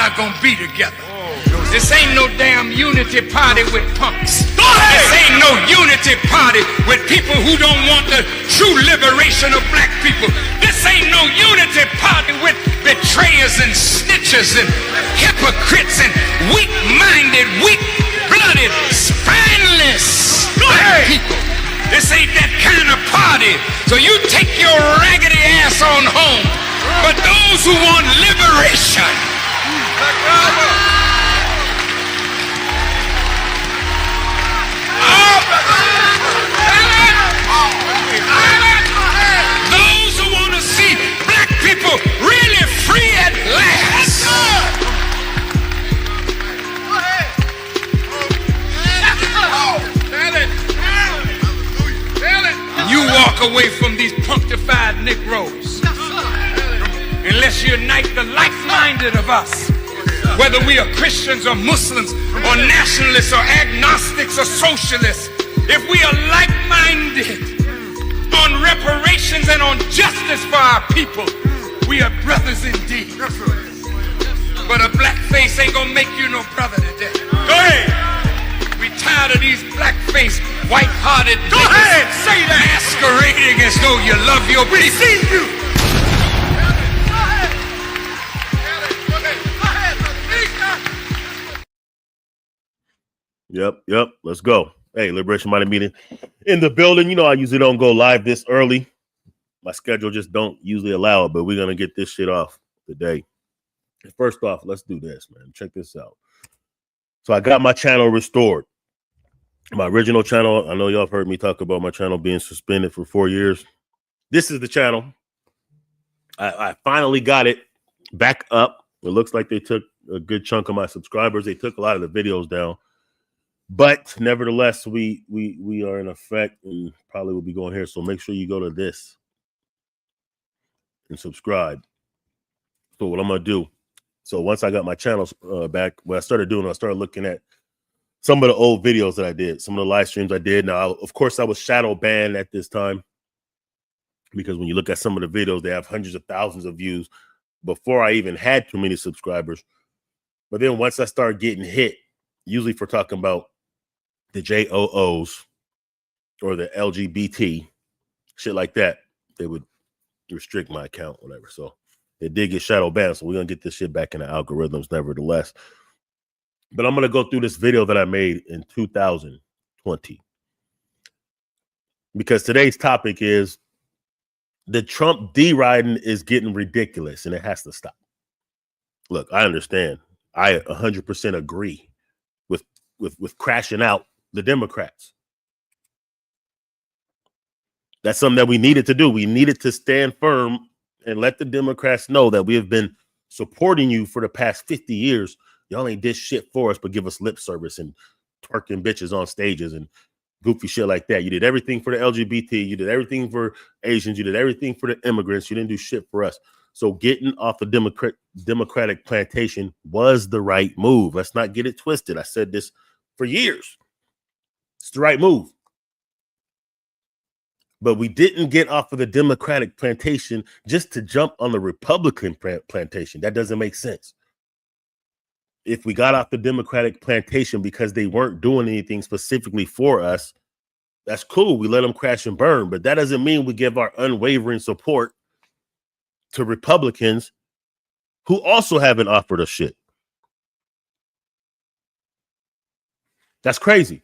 are gonna be together. This ain't no damn unity party with punks. This ain't no unity party with people who don't want the true liberation of black people. This ain't no unity party with betrayers and snitchers and hypocrites and weak-minded, weak-blooded, spineless black people. This ain't that kind of party. So you take your raggedy ass on home. But those who want liberation, those who want to see black people really free at last, you walk away from these punctified Negroes unless you unite the like-minded of us, whether we are Christians or Muslims or nationalists or agnostics or socialists. If we are like-minded on reparations and on justice for our people, we are brothers indeed. But a black face ain't gonna make you no brother today. Go ahead. We tired of these black-faced, white-hearted niggas. Go ahead, say that. Masquerading as though you love your people. We see you. Yep. Let's go. Hey, Liberation Minded Meeting in the building. You know, I usually don't go live this early. My schedule just don't usually allow it, but we're going to get this shit off today. First off, let's do this, man. Check this out. So I got my channel restored. My original channel, I know y'all have heard me talk about my channel being suspended for 4 years. This is the channel. I finally got it back up. It looks like they took a good chunk of my subscribers. They took a lot of the videos down. But nevertheless, we are in effect and probably will be going here. So make sure you go to this and subscribe. So what I'm going to do. So once I got my channel back, what I started doing, I started looking at some of the old videos that I did, some of the live streams I did. Now, of course, I was shadow banned at this time because when you look at some of the videos, they have hundreds of thousands of views before I even had too many subscribers. But then once I started getting hit, usually for talking about the JOOs or the LGBT, shit like that, they would restrict my account, whatever. So it did get shadow banned. So we're going to get this shit back in the algorithms, nevertheless. But I'm going to go through this video that I made in 2020. Because today's topic is the Trump deriding is getting ridiculous and it has to stop. Look, I understand. I 100% agree with crashing out the Democrats. That's something that we needed to do. We needed to stand firm and let the Democrats know that we have been supporting you for the past 50 years. Y'all ain't did shit for us, but give us lip service and twerking bitches on stages and goofy shit like that. You did everything for the LGBT. You did everything for Asians. You did everything for the immigrants. You didn't do shit for us. So getting off the Democratic plantation was the right move. Let's not get it twisted. I said this for years. It's the right move. But we didn't get off of the Democratic plantation just to jump on the Republican plantation. That doesn't make sense. If we got off the Democratic plantation because they weren't doing anything specifically for us, that's cool. We let them crash and burn. But that doesn't mean we give our unwavering support to Republicans who also haven't offered us shit. That's crazy.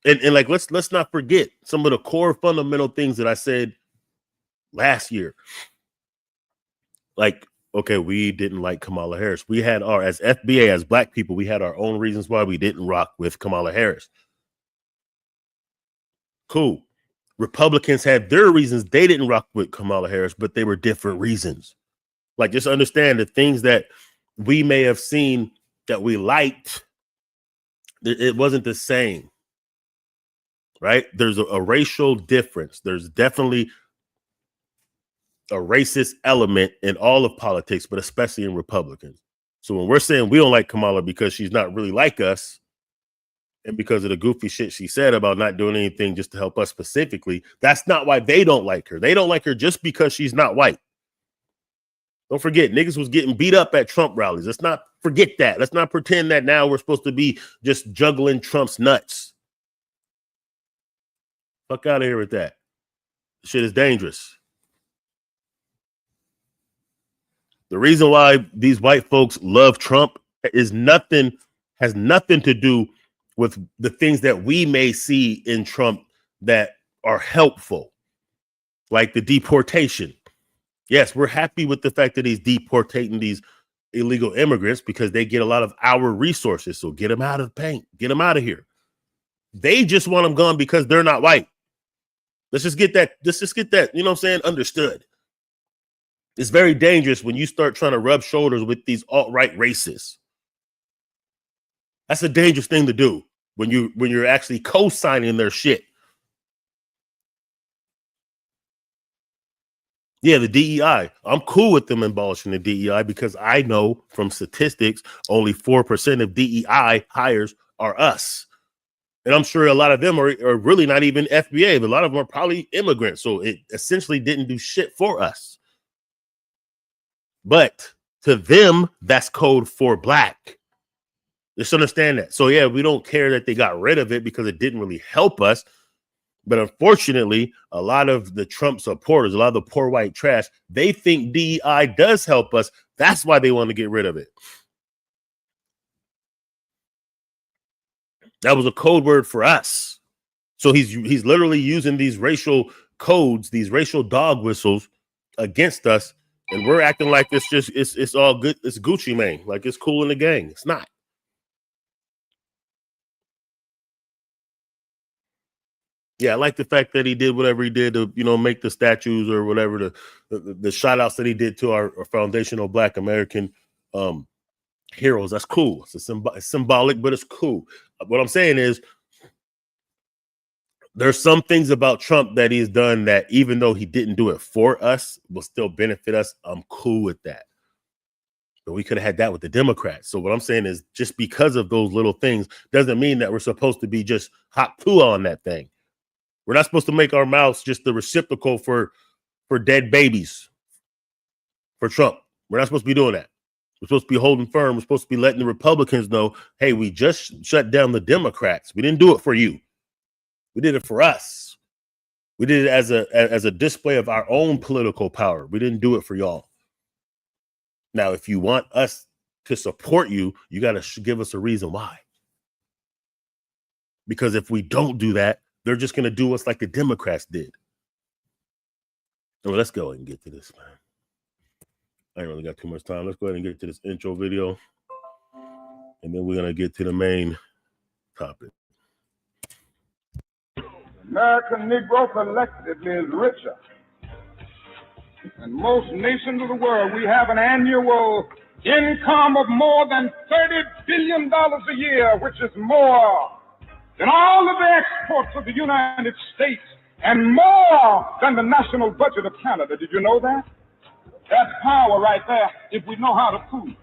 And like, let's not forget some of the core fundamental things that I said last year. Like, okay, we didn't like Kamala Harris. We had as FBA, as black people, we had our own reasons why we didn't rock with Kamala Harris. Cool. Republicans had their reasons they didn't rock with Kamala Harris, but they were different reasons. Like, just understand the things that we may have seen that we liked, it wasn't the same. Right? There's a racial difference. There's definitely a racist element in all of politics, but especially in Republicans. So when we're saying we don't like Kamala because she's not really like us, and because of the goofy shit she said about not doing anything just to help us specifically, that's not why they don't like her. They don't like her just because she's not white. Don't forget, niggas was getting beat up at Trump rallies. Let's not forget that. Let's not pretend that now we're supposed to be just juggling Trump's nuts. Fuck out of here with that. Shit is dangerous. The reason why these white folks love Trump has nothing to do with the things that we may see in Trump that are helpful, like the deportation. Yes, we're happy with the fact that he's deportating these illegal immigrants because they get a lot of our resources. So get them out of the paint, get them out of here. They just want them gone because they're not white. Let's just get that, you know what I'm saying, understood. It's very dangerous when you start trying to rub shoulders with these alt-right racists. That's a dangerous thing to do when you're actually co-signing their shit. Yeah, the DEI. I'm cool with them abolishing the DEI because I know from statistics only 4% of DEI hires are us. And I'm sure a lot of them are really not even FBA, but a lot of them are probably immigrants. So it essentially didn't do shit for us. But to them, that's code for black. Just understand that. So yeah, we don't care that they got rid of it because it didn't really help us. But unfortunately, a lot of the Trump supporters, a lot of the poor white trash, they think DEI does help us. That's why they want to get rid of it. That was a code word for us. So he's literally using these racial codes, these racial dog whistles against us, and we're acting like it's all good. It's Gucci Mane, like it's cool in the gang. It's not. Yeah, I like the fact that he did whatever he did to, make the statues or whatever, the shout outs that he did to our foundational Black American heroes. That's cool. It's symbolic, but it's cool. What I'm saying is there's some things about Trump that he's done that even though he didn't do it for us, will still benefit us. I'm cool with that. But we could have had that with the Democrats. So what I'm saying is just because of those little things doesn't mean that we're supposed to be just hot poo on that thing. We're not supposed to make our mouths just the receptacle for dead babies for Trump. We're not supposed to be doing that. We're supposed to be holding firm. We're supposed to be letting the Republicans know, hey, we just shut down the Democrats. We didn't do it for you. We did it for us. We did it as a display of our own political power. We didn't do it for y'all. Now, if you want us to support you, you got to give us a reason why. Because if we don't do that, they're just going to do us like the Democrats did. Well, let's go ahead and get to this, man. I ain't really got too much time. Let's go ahead and get to this intro video. And then we're going to get to the main topic. American Negro collectively is richer than most nations of the world. We have an annual income of more than $30 billion a year, which is more than all of the exports of the United States and more than the national budget of Canada. Did you know that? That's power right there if we know how to prove it.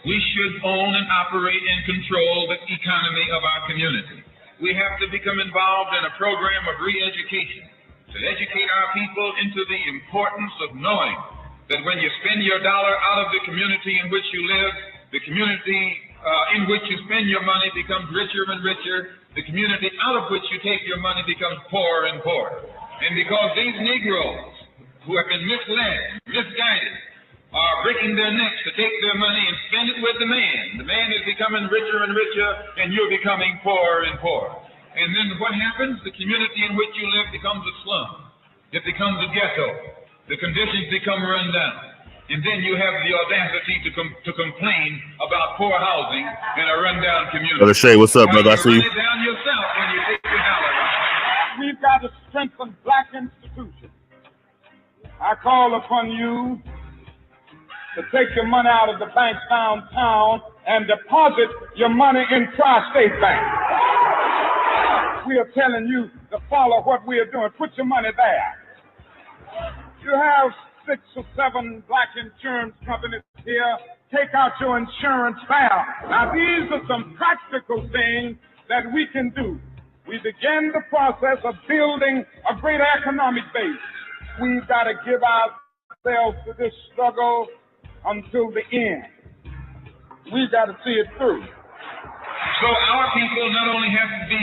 We should own and operate and control the economy of our community. We have to become involved in a program of re-education to educate our people into the importance of knowing that when you spend your dollar out of the community in which you live, the community in which you spend your money becomes richer and richer. The community out of which you take your money becomes poorer and poorer. And because these Negroes who have been misled, misguided, are breaking their necks to take their money and spend it with the man is becoming richer and richer, and you're becoming poorer and poorer. And then what happens? The community in which you live becomes a slum. It becomes a ghetto. The conditions become run down. And then you have the audacity to complain about poor housing in a rundown community. Brother Shay, what's up, brother? I see you. Run it down yourself when you take your dollar. We've got to strengthen black institutions. I call upon you to take your money out of the banks downtown and deposit your money in Tri-State Bank. We are telling you to follow what we are doing. Put your money there. You have 6 or 7 black insurance companies here. Take out your insurance file. Now, these are some practical things that we can do. We begin the process of building a great economic base. we've got to give ourselves to this struggle until the end. We've got to see it through. So our people not only have to be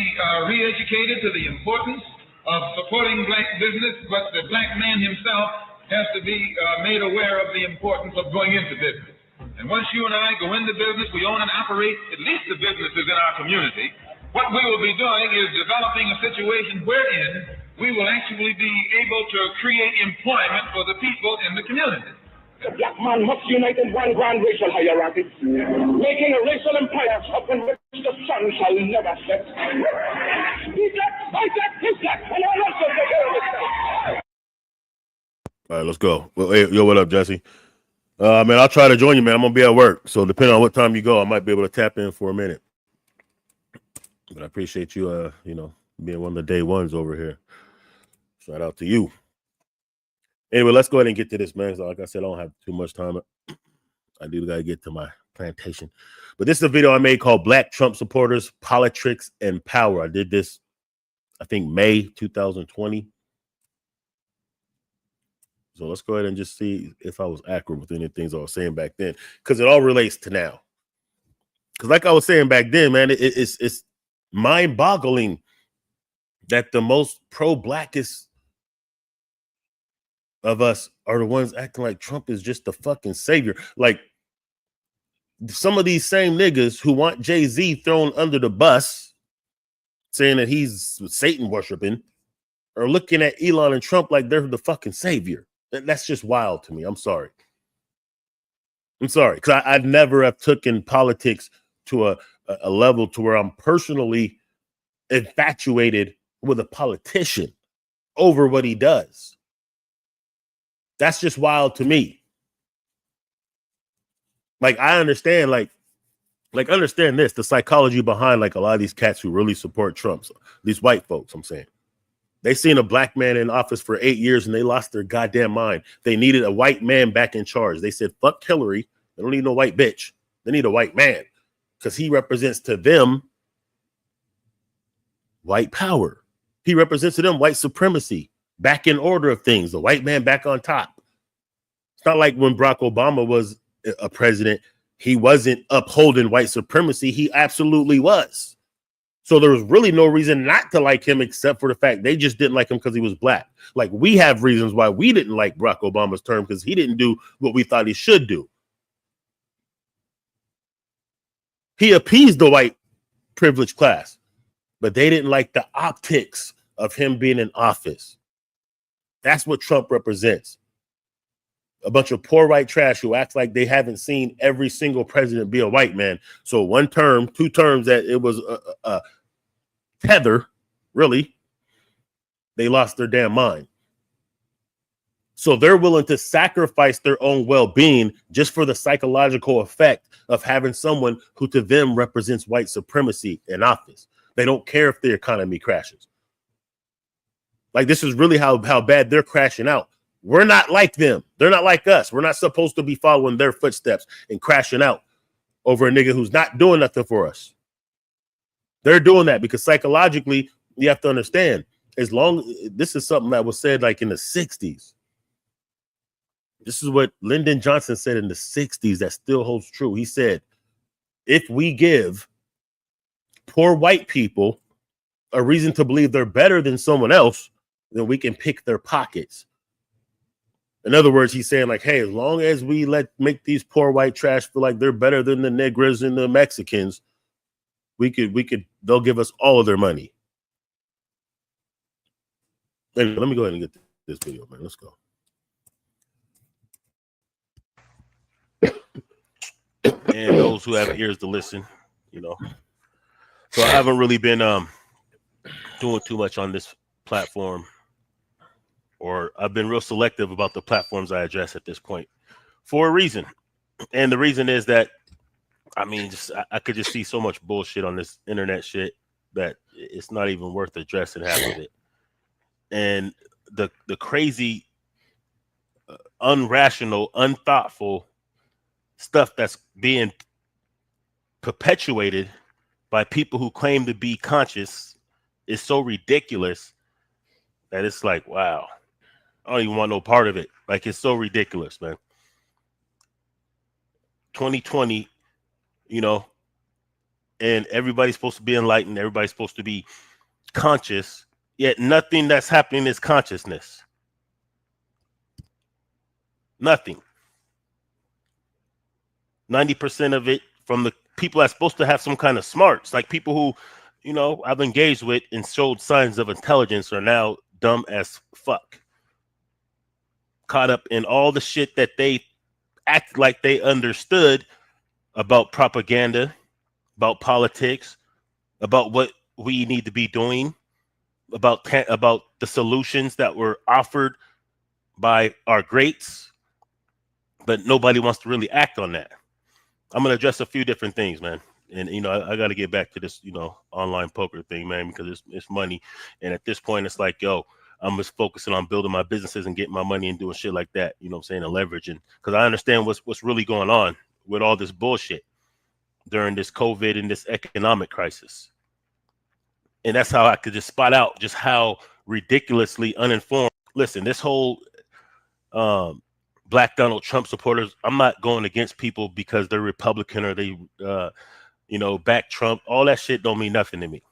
re-educated to the importance of supporting black business, but the black man himself has to be made aware of the importance of going into business. And once you and I go into business, we own and operate at least the businesses in our community. What we will be doing is developing a situation wherein we will actually be able to create employment for the people in the community. The black man must unite in one grand racial hierarchy, making a racial empire upon which the sun shall never set. Be black, fight black, his black, and I also take care of itself. All right, let's go. Well, hey, yo, what up, Jesse? Man, I'll try to join you, man. I'm gonna be at work, so depending on what time you go, I might be able to tap in for a minute. But I appreciate you, being one of the day ones over here. Shout out to you. Anyway, let's go ahead and get to this, man. So like I said, I don't have too much time. I do got to get to my plantation. But this is a video I made called Black Trump Supporters, Politics, and Power. I did this, I think, May 2020. So let's go ahead and just see if I was accurate with any things I was saying back then, because it all relates to now. Because like I was saying back then, man, it's mind-boggling that the most pro-blackest of us are the ones acting like Trump is just the fucking savior. Like some of these same niggas who want Jay-Z thrown under the bus, saying that he's Satan worshiping, are looking at Elon and Trump like they're the fucking savior. That's just wild to me. I'm sorry. Because I'd never have taken politics to a level to where I'm personally infatuated with a politician over what he does. That's just wild to me. Like, I understand, like understand this, the psychology behind like a lot of these cats who really support Trump. So, these white folks, I'm saying. They seen a black man in office for 8 years and they lost their goddamn mind. They needed a white man back in charge. They said, fuck Hillary. They don't need no white bitch. They need a white man because he represents to them white power. He represents to them white supremacy, back in order of things, the white man back on top. It's not like when Barack Obama was a president, he wasn't upholding white supremacy. He absolutely was. So there was really no reason not to like him except for the fact they just didn't like him because he was black. Like we have reasons why we didn't like Barack Obama's term because he didn't do what we thought he should do. He appeased the white privileged class, but they didn't like the optics of him being in office. That's what Trump represents. A bunch of poor white trash who act like they haven't seen every single president be a white man. So one term, 2 terms that it was a tether, really, they lost their damn mind. So they're willing to sacrifice their own well-being just for the psychological effect of having someone who to them represents white supremacy in office. They don't care if the economy crashes. Like this is really how bad they're crashing out. We're not like them. They're not like us. We're not supposed to be following their footsteps and crashing out over a nigga who's not doing nothing for us. They're doing that because psychologically, you have to understand, this is something that was said like in the 60s. This is what Lyndon Johnson said in the 60s that still holds true. He said, if we give poor white people a reason to believe they're better than someone else, then we can pick their pockets. In other words, he's saying like, hey, as long as we make these poor white trash feel like they're better than the Negras and the Mexicans, they'll give us all of their money. Anyway, let me go ahead and get this video, man. Let's go. And those who have ears to listen, So I haven't really been doing too much on this platform. Or I've been real selective about the platforms I address at this point for a reason. And the reason is that, I could just see so much bullshit on this internet shit that it's not even worth addressing half of it. And the crazy, unrational, unthoughtful stuff that's being perpetuated by people who claim to be conscious is so ridiculous that it's like, wow. I don't even want no part of it. Like, it's so ridiculous, man. 2020, you know, and everybody's supposed to be enlightened. Everybody's supposed to be conscious, yet nothing that's happening is consciousness. Nothing. 90% of it from the people that's supposed to have some kind of smarts, like people who, you know, I've engaged with and showed signs of intelligence, are now dumb as fuck. Caught up in all the shit that they act like they understood about propaganda, about politics, about what we need to be doing, about the solutions that were offered by our greats, but nobody wants to really act on that. I'm going to address a few different things, man. And, you know, I got to get back to this, you know, online poker thing, man, because it's money. And at this point, it's like, yo, I'm just focusing on building my businesses and getting my money and doing shit like that, you know what I'm saying, and leveraging. Because I understand what's really going on with all this bullshit during this COVID and this economic crisis. And that's how I could just spot out just how ridiculously uninformed. Listen, this whole Black Donald Trump supporters, I'm not going against people because they're Republican or they, you know, back Trump. All that shit don't mean nothing to me.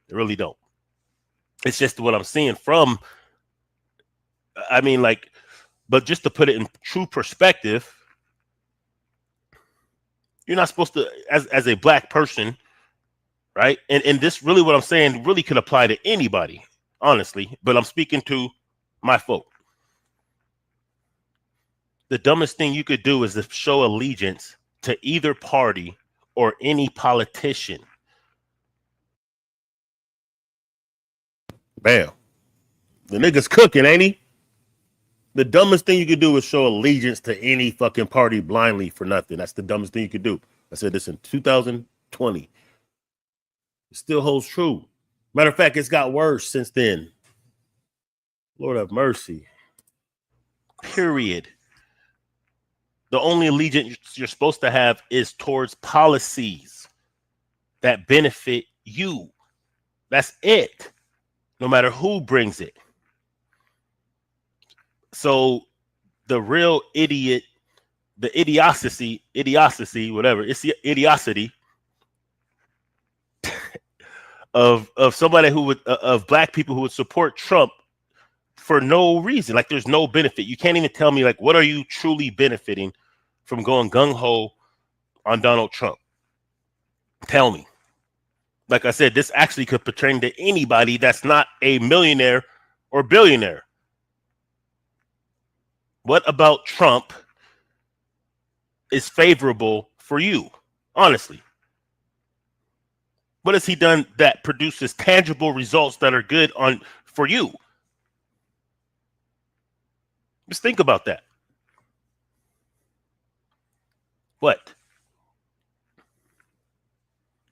It really don't. It's just what I'm seeing from, I mean, like, but just to put it in true perspective, you're not supposed to, as a black person, right? And this really, what I'm saying really could apply to anybody, honestly, but I'm speaking to my folk. The dumbest thing you could do is to show allegiance to either party or any politician. Bam. The nigga's cooking, ain't he? The dumbest thing you could do is show allegiance to any fucking party blindly for nothing. That's the dumbest thing you could do. I said this in 2020. It still holds true. Matter of fact, it's got worse since then. Lord have mercy. Period. The only allegiance you're supposed to have is towards policies that benefit you. That's it. No matter who brings it. So the real idiot, the idiocy, whatever, it's the idiocy of somebody who would, of black people who would support Trump for no reason. Like, there's no benefit. You can't even tell me, like, what are you truly benefiting from going gung-ho on Donald Trump? Tell me. Like I said, this actually could pertain to anybody that's not a millionaire or billionaire. What about Trump is favorable for you? Honestly. What has he done that produces tangible results that are good for you? Just think about that. What?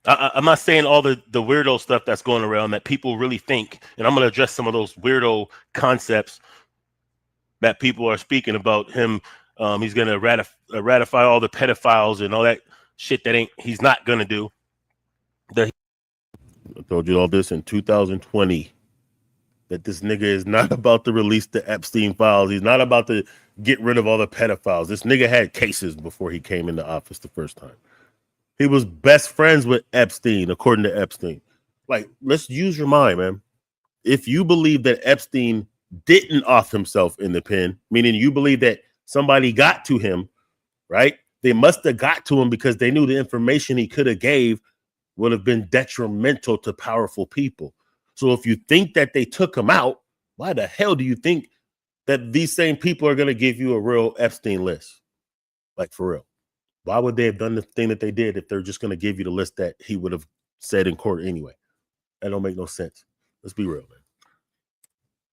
I'm not saying all the weirdo stuff that's going around that people really think, and I'm going to address some of those weirdo concepts that people are speaking about him. He's going to ratify all the pedophiles and all that shit that he's not going to do. I told you all this in 2020, that this nigga is not about to release the Epstein files. He's not about to get rid of all the pedophiles. This nigga had cases before he came into office the first time. He was best friends with Epstein, according to Epstein. Like, let's use your mind, man. If you believe that Epstein didn't off himself in the pen, meaning you believe that somebody got to him, right? They must have got to him because they knew the information he could have gave would have been detrimental to powerful people. So if you think that they took him out, why the hell do you think that these same people are going to give you a real Epstein list? Like, for real. Why would they have done the thing that they did if they're just going to give you the list that he would have said in court anyway? That don't make no sense. Let's be real, man.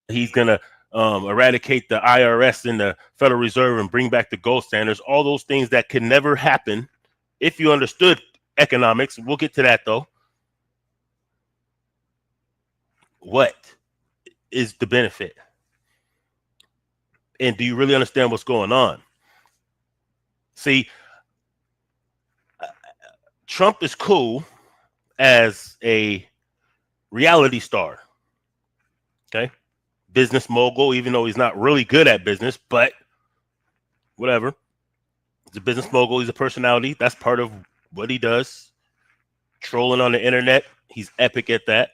He's going to eradicate the IRS and the Federal Reserve and bring back the gold standards, all those things that can never happen if you understood economics. We'll get to that, though. What is the benefit? And do you really understand what's going on? See, Trump is cool as a reality star. Okay. business mogul, even though he's not really good at business, but whatever. He's a business mogul. He's a personality. That's part of what he does. Trolling on the internet. He's epic at that.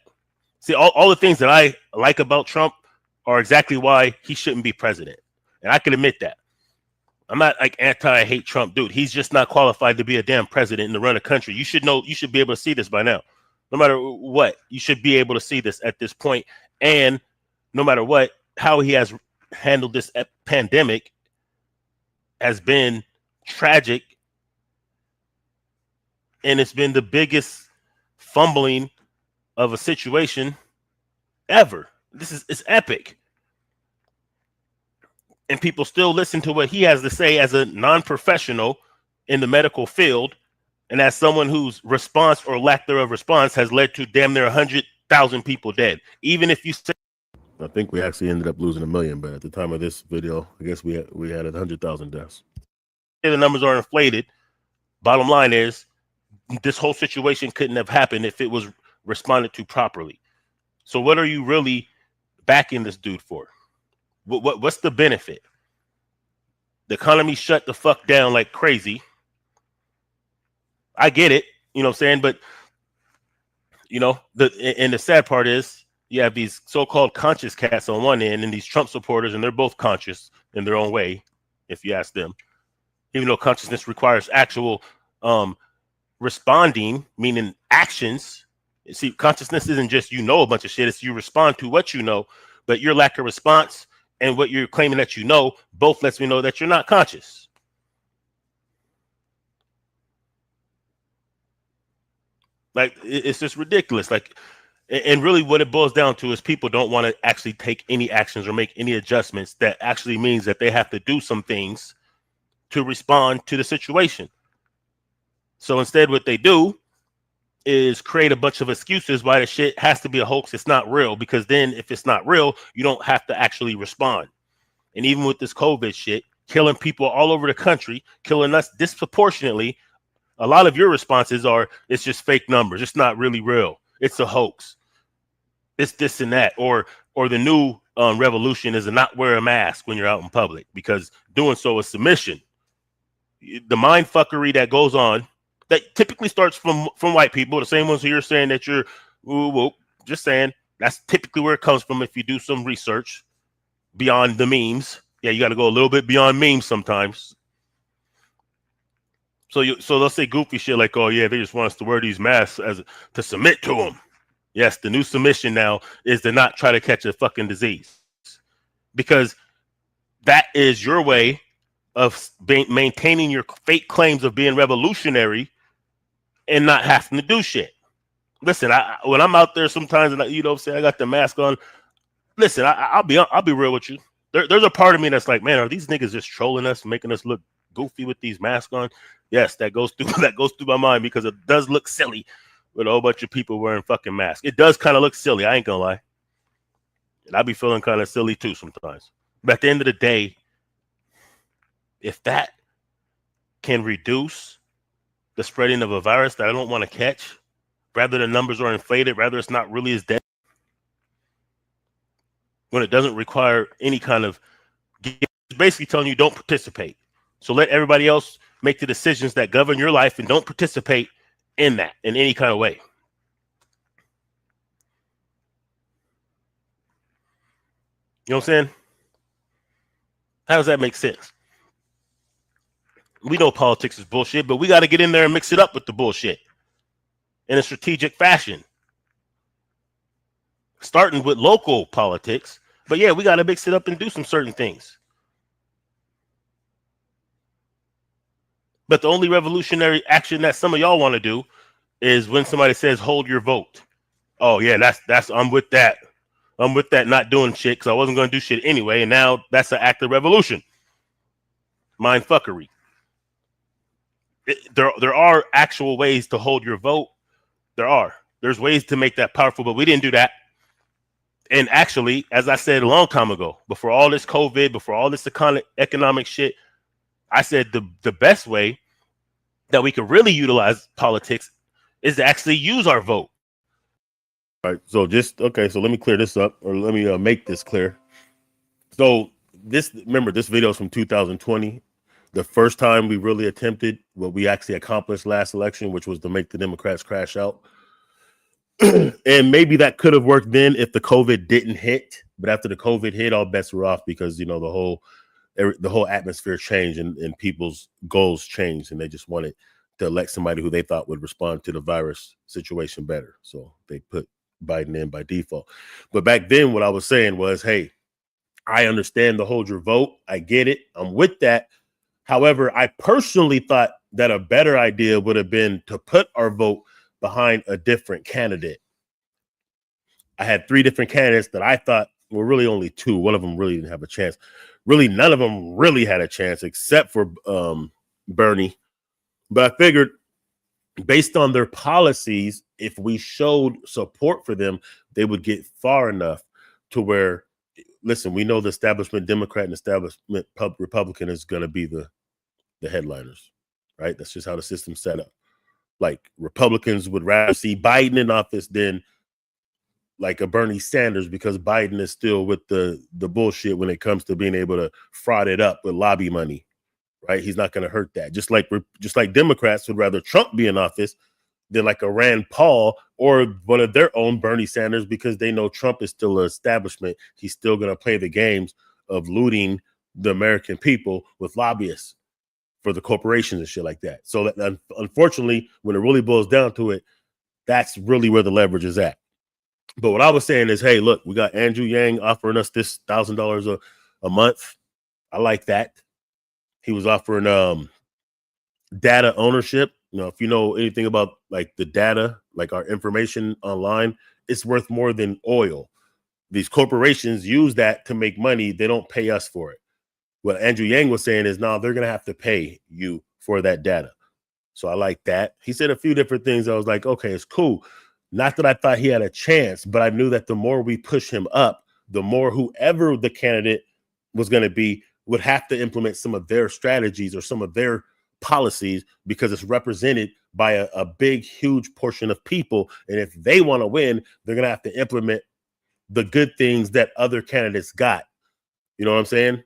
See, all the things that I like about Trump are exactly why he shouldn't be president. And I can admit that. I'm not like anti-hate Trump, dude. He's just not qualified to be a damn president and to run a country. You should know. You should be able to see this by now. No matter what, you should be able to see this at this point. And no matter what, how he has handled this pandemic has been tragic. And it's been the biggest fumbling of a situation ever. It's epic. And people still listen to what he has to say as a non-professional in the medical field, and as someone whose response or lack thereof response has led to damn near 100,000 people dead. Even if you say, I think we actually ended up losing 1 million, but at the time of this video, I guess we had 100,000 deaths. The numbers are inflated. Bottom line is, this whole situation couldn't have happened if it was responded to properly. So what are you really backing this dude for? What's the benefit? The economy shut the fuck down like crazy. I get it, you know what I'm saying? But, you know, the sad part is you have these so-called conscious cats on one end and these Trump supporters, and they're both conscious in their own way, if you ask them. Even though consciousness requires actual responding, meaning actions. See, consciousness isn't just you know a bunch of shit, it's you respond to what you know, but your lack of response and what you're claiming that you know both lets me know that you're not conscious. Like, it's just ridiculous. Like, and really what it boils down to is people don't want to actually take any actions or make any adjustments that actually means that they have to do some things to respond to the situation. So instead what they do is create a bunch of excuses why the shit has to be a hoax. It's not real, because then if it's not real, you don't have to actually respond. And even with this COVID shit, killing people all over the country, killing us disproportionately, a lot of your responses are, it's just fake numbers. It's not really real. It's a hoax. It's this and that. Or the new revolution is to not wear a mask when you're out in public, because doing so is submission. The mind fuckery that goes on, that typically starts from white people, the same ones who you're saying that you're, just saying, that's typically where it comes from if you do some research beyond the memes. Yeah, you got to go a little bit beyond memes sometimes. So they'll say goofy shit like, oh yeah, they just want us to wear these masks to submit to them. Yes, the new submission now is to not try to catch a fucking disease, because that is your way of maintaining your fake claims of being revolutionary and not having to do shit. Listen, when I'm out there sometimes, and you know what I'm saying, I got the mask on. Listen, I'll be real with you. There's a part of me that's like, man, are these niggas just trolling us, making us look goofy with these masks on? Yes, that goes through my mind, because it does look silly with a whole bunch of people wearing fucking masks. It does kind of look silly. I ain't gonna lie. And I be feeling kind of silly too sometimes. But at the end of the day, if that can reduce the spreading of a virus that I don't want to catch, rather the numbers are inflated, rather it's not really as dead, when it doesn't require any kind of, it's basically telling you don't participate. So let everybody else make the decisions that govern your life and don't participate in that in any kind of way. You know what I'm saying? How does that make sense? We know politics is bullshit, but we got to get in there and mix it up with the bullshit in a strategic fashion. Starting with local politics, but yeah, we got to mix it up and do some certain things. But the only revolutionary action that some of y'all want to do is when somebody says, hold your vote. Oh yeah, that's I'm with that. I'm with that not doing shit because I wasn't going to do shit anyway. And now that's an act of revolution. Mind fuckery. There are actual ways to hold your vote. There's ways to make that powerful, but we didn't do that. And actually, as I said a long time ago, before all this COVID, before all this economic shit, I said the best way that we could really utilize politics is to actually use our vote. All right. So so let me clear this up, or let me make this clear. So remember, this video is from 2020. The first time we really attempted what we actually accomplished last election, which was to make the Democrats crash out. And maybe that could have worked then if the COVID didn't hit. But after the COVID hit, all bets were off because, the whole atmosphere changed and people's goals changed. And they just wanted to elect somebody who they thought would respond to the virus situation better. So they put Biden in by default. But back then, what I was saying was, hey, I understand the hold your vote. I get it. I'm with that. However, I personally thought that a better idea would have been to put our vote behind a different candidate. I had 3 different candidates that I thought were really only 2. One of them really didn't have a chance. Really, none of them really had a chance except for Bernie. But I figured based on their policies, if we showed support for them, they would get far enough to where, listen, we know the establishment Democrat and establishment Republican is going to be the headliners, right? That's just how the system's set up. Like, Republicans would rather see Biden in office than like a Bernie Sanders, because Biden is still with the bullshit when it comes to being able to fraud it up with lobby money, right? He's not going to hurt that. Just like Democrats would rather Trump be in office than like a Rand Paul or one of their own Bernie Sanders, because they know Trump is still an establishment. He's still going to play the games of looting the American people with lobbyists for the corporations and shit like that. So that, unfortunately, when it really boils down to it, that's really where the leverage is at. But what I was saying is, hey, look, we got Andrew Yang offering us this $1,000 a month. I like that. He was offering data ownership. If you know anything about like the data, like our information online, it's worth more than oil. These corporations use that to make money. They don't pay us for it. What Andrew Yang was saying is, no, they're going to have to pay you for that data. So I like that. He said a few different things. I was like, okay, it's cool. Not that I thought he had a chance, but I knew that the more we push him up, the more whoever the candidate was going to be would have to implement some of their strategies or some of their policies, because it's represented by a big, huge portion of people. And if they want to win, they're going to have to implement the good things that other candidates got. You know what I'm saying?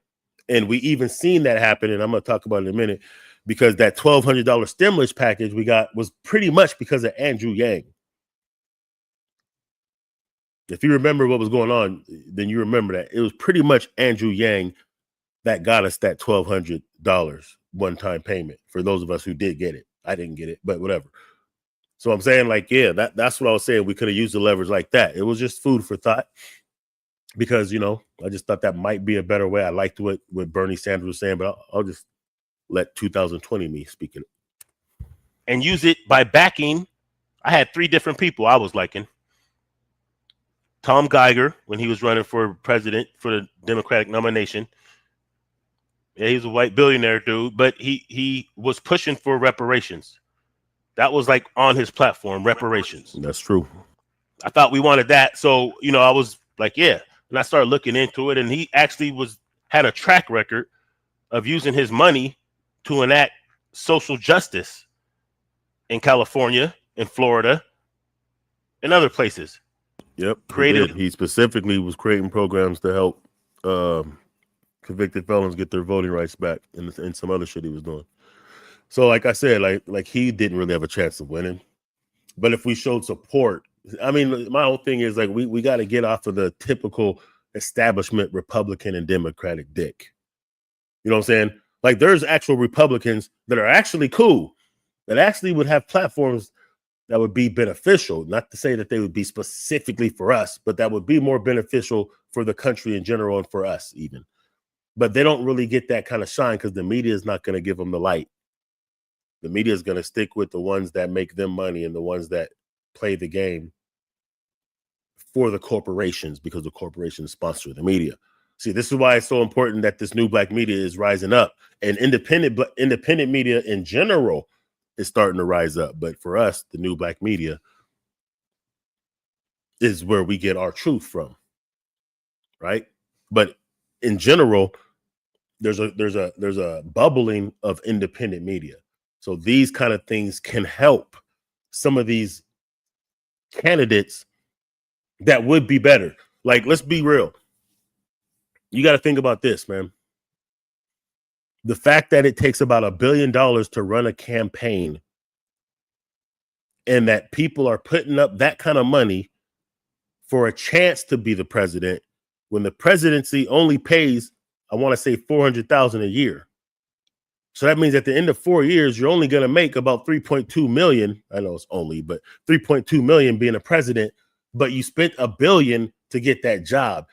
And we even seen that happen. And I'm going to talk about it in a minute, because that $1,200 stimulus package we got was pretty much because of Andrew Yang. If you remember what was going on, then you remember that it was pretty much Andrew Yang that got us that $1,200 one-time payment for those of us who did get it. I didn't get it, but whatever. So I'm saying, like, yeah, that's what I was saying. We could have used the leverage like that. It was just food for thought, because, I just thought that might be a better way. I liked what Bernie Sanders was saying, but I'll just let 2020 me speak it. And use it by backing. I had 3 different people I was liking. Tom Geiger, when he was running for president for the Democratic nomination. Yeah, he's a white billionaire dude, but he was pushing for reparations. That was like on his platform, reparations. That's true. I thought we wanted that. So, I was like, yeah. And I started looking into it, and he actually had a track record of using his money to enact social justice in California, in Florida, and other places. Yep. He specifically was creating programs to help convicted felons get their voting rights back, and some other shit he was doing. So, like I said, like he didn't really have a chance of winning. But if we showed support, I mean, my whole thing is like we got to get off of the typical establishment Republican and Democratic dick. You know what I'm saying? Like, there's actual Republicans that are actually cool, that actually would have platforms that would be beneficial. Not to say that they would be specifically for us, but that would be more beneficial for the country in general and for us even. But they don't really get that kind of shine because the media is not going to give them the light. The media is going to stick with the ones that make them money and the ones that play the game for the corporations, because the corporations sponsor the media. See, this is why it's so important that this new black media is rising up, and independent media in general is starting to rise up. But for us, the new black media is where we get our truth from, right? But in general, there's a bubbling of independent media. So these kind of things can help some of these candidates that would be better. Like, let's be real. you got to think about this, man. The fact that it takes about $1 billion to run a campaign and that people are putting up that kind of money for a chance to be the president when the presidency only pays, I want to say $400,000 a year. So that means at the end of 4 years, you're only going to make about 3.2 million. I know it's only, but 3.2 million being a president, but you spent $1 billion to get that job.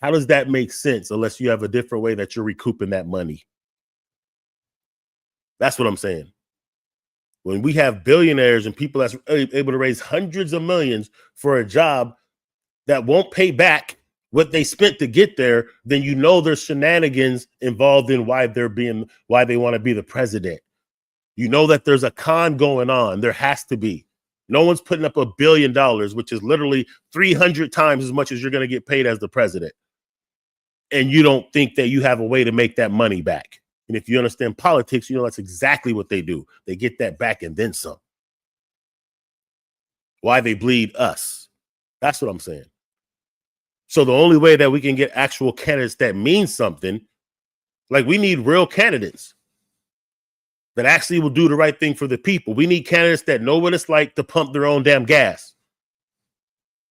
How does that make sense unless you have a different way that you're recouping that money? That's what I'm saying. When we have billionaires and people that's able to raise hundreds of millions for a job that won't pay back what they spent to get there, then you know there's shenanigans involved in why they want to be the president. You know that there's a con going on. There has to be. No one's putting up $1 billion, which is literally 300 times as much as you're going to get paid as the president. And you don't think that you have a way to make that money back. And if you understand politics, you know that's exactly what they do. They get that back and then some. Why they bleed us. That's what I'm saying. So the only way that we can get actual candidates that mean something, like we need real candidates that actually will do the right thing for the people. We need candidates that know what it's like to pump their own damn gas.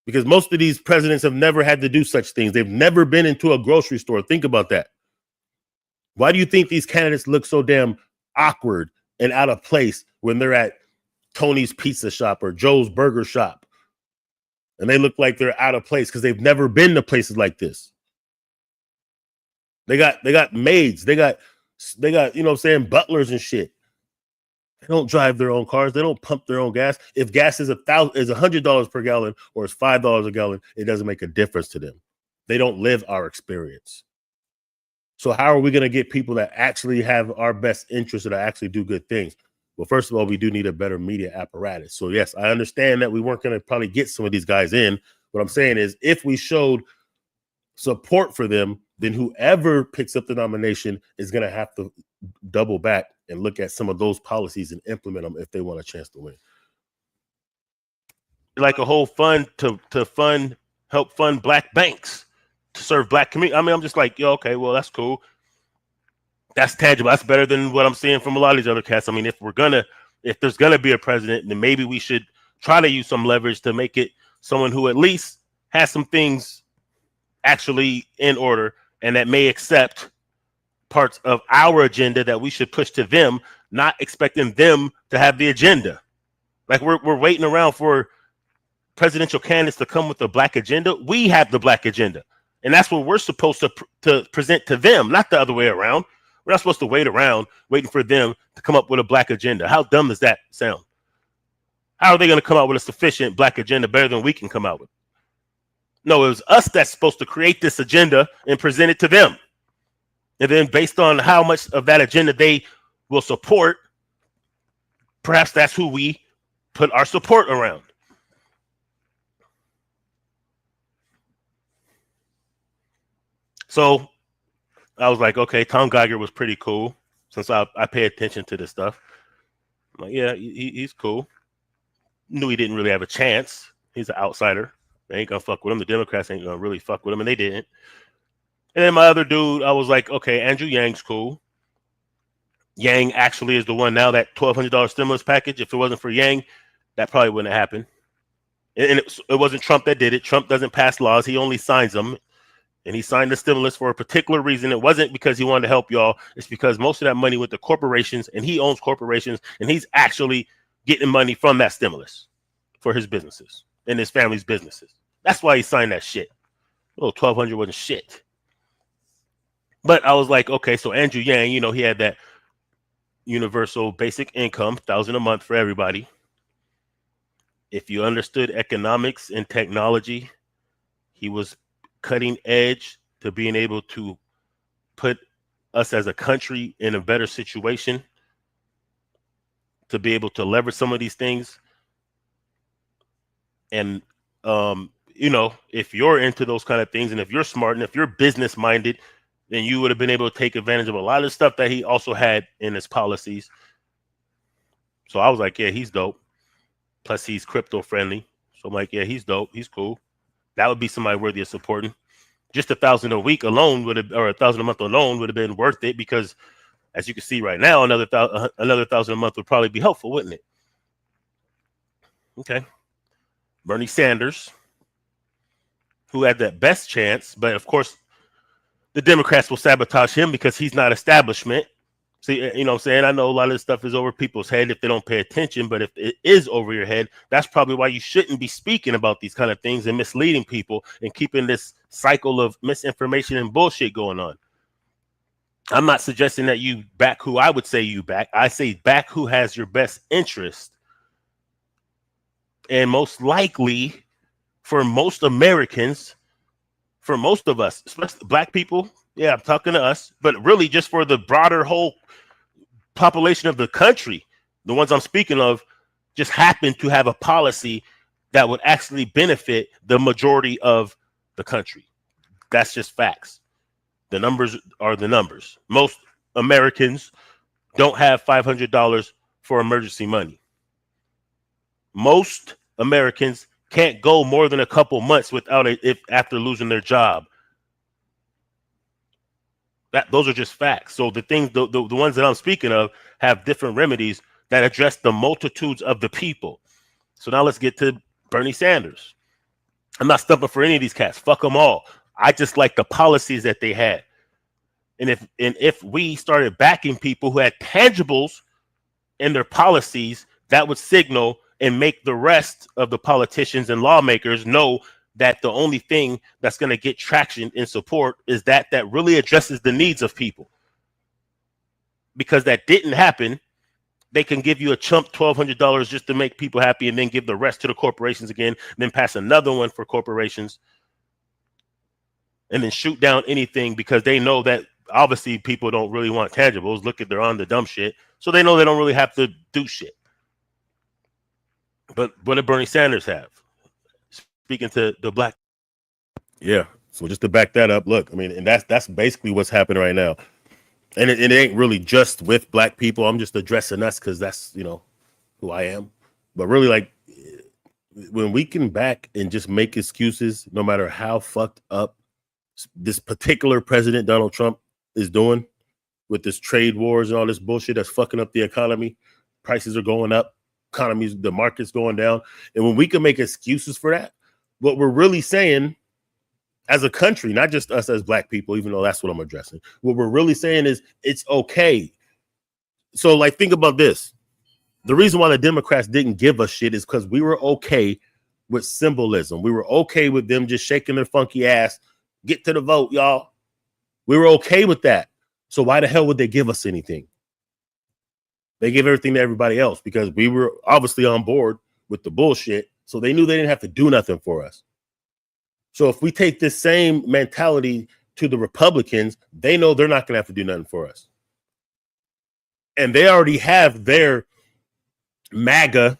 Because most of these presidents have never had to do such things. They've never been into a grocery store. Think about that. Why do you think these candidates look so damn awkward and out of place when they're at Tony's Pizza Shop or Joe's Burger Shop? And they look like they're out of place because they've never been to places like this. They got maids. They got, you know what I'm saying, butlers and shit. They don't drive their own cars. They don't pump their own gas. If gas is $100 per gallon or it's $5 a gallon, it doesn't make a difference to them. They don't live our experience. So how are we going to get people that actually have our best interest and actually do good things? Well, first of all, we do need a better media apparatus. So yes, I understand that we weren't going to probably get some of these guys in. What I'm saying is if we showed support for them, then whoever picks up the nomination is going to have to double back and look at some of those policies and implement them if they want a chance to win. Like a whole fund to help fund black banks to serve black community. I mean, I'm just like, yo, okay, well, that's cool. That's tangible. That's better than what I'm seeing from a lot of these other cats. I mean, if there's gonna be a president, then maybe we should try to use some leverage to make it someone who at least has some things actually in order and that may accept parts of our agenda that we should push to them, not expecting them to have the agenda. Like we're waiting around for presidential candidates to come with a black agenda. We have the black agenda. And that's what we're supposed to present to them, not the other way around. We're not supposed to wait around waiting for them to come up with a black agenda. How dumb does that sound? How are they going to come out with a sufficient black agenda better than we can come out with? No, it was us that's supposed to create this agenda and present it to them. And then based on how much of that agenda they will support, perhaps that's who we put our support around. So I was like, okay, Tom Geiger was pretty cool since I pay attention to this stuff. I'm like, yeah, he's cool. Knew he didn't really have a chance. He's an outsider. They ain't gonna fuck with him. The Democrats ain't gonna really fuck with him, and they didn't. And then my other dude, I was like, okay, Andrew Yang's cool. Yang actually is the one now, that $1,200 stimulus package. If it wasn't for Yang, that probably wouldn't have happened. And it wasn't Trump that did it. Trump doesn't pass laws. He only signs them. And he signed the stimulus for a particular reason. It wasn't because he wanted to help y'all. It's because most of that money went to corporations, and he owns corporations, and he's actually getting money from that stimulus for his businesses and his family's businesses. That's why he signed that shit. Little 1,200 wasn't shit. But I was like, okay, so Andrew Yang, you know, he had that universal basic income, $1,000 a month for everybody. If you understood economics and technology, he was cutting edge to being able to put us as a country in a better situation to be able to leverage some of these things. And, you know, if you're into those kind of things and if you're smart and if you're business minded, then you would have been able to take advantage of a lot of stuff that he also had in his policies. So I was like, yeah, he's dope. Plus he's crypto friendly. So I'm like, yeah, he's dope. He's cool. That would be somebody worthy of supporting. Just $1,000 a week alone would have, or $1,000 a month alone would have been worth it, because as you can see right now, another $1,000 a month would probably be helpful, wouldn't it? Okay. Bernie Sanders, who had that best chance, but of course the Democrats will sabotage him because he's not establishment. See, you know what I'm saying? I know a lot of this stuff is over people's head if they don't pay attention, but if it is over your head, that's probably why you shouldn't be speaking about these kind of things and misleading people and keeping this cycle of misinformation and bullshit going on. I'm not suggesting that you back who I would say you back. I say back who has your best interest. And most likely, for most Americans, for most of us, especially black people, yeah, I'm talking to us, but really just for the broader whole population of the country, the ones I'm speaking of just happen to have a policy that would actually benefit the majority of the country. That's just facts. The numbers are the numbers. Most Americans don't have $500 for emergency money. Most Americans can't go more than a couple months without it if after losing their job. Those are just facts. So the things, the ones that I'm speaking of have different remedies that address the multitudes of the people. So now let's get to Bernie Sanders. I'm not stumping for any of these cats. Fuck them all. I just like the policies that they had. And if we started backing people who had tangibles in their policies, that would signal and make the rest of the politicians and lawmakers know that the only thing that's going to get traction and support is that really addresses the needs of people. Because that didn't happen. They can give you a chump $1,200 just to make people happy and then give the rest to the corporations again, then pass another one for corporations and then shoot down anything because they know that obviously people don't really want tangibles. Look at, they're on the dumb shit. So they know they don't really have to do shit. But what did Bernie Sanders have? Speaking to the black. Yeah. So just to back that up, look, I mean, and that's basically what's happening right now. And it ain't really just with black people. I'm just addressing us because that's, you know, who I am. But really, like, when we can back and just make excuses, no matter how fucked up this particular president, Donald Trump, is doing with this trade wars and all this bullshit that's fucking up the economy. Prices are going up. Economies, the market's going down. And when we can make excuses for that, what we're really saying as a country, not just us as black people, even though that's what I'm addressing, what we're really saying is it's okay. So, like, think about this. The reason why the Democrats didn't give us shit is because we were okay with symbolism. We were okay with them just shaking their funky ass. Get to the vote, y'all. We were okay with that. So why the hell would they give us anything? They give everything to everybody else because we were obviously on board with the bullshit. So they knew they didn't have to do nothing for us. So if we take this same mentality to the Republicans, they know they're not going to have to do nothing for us. And they already have their MAGA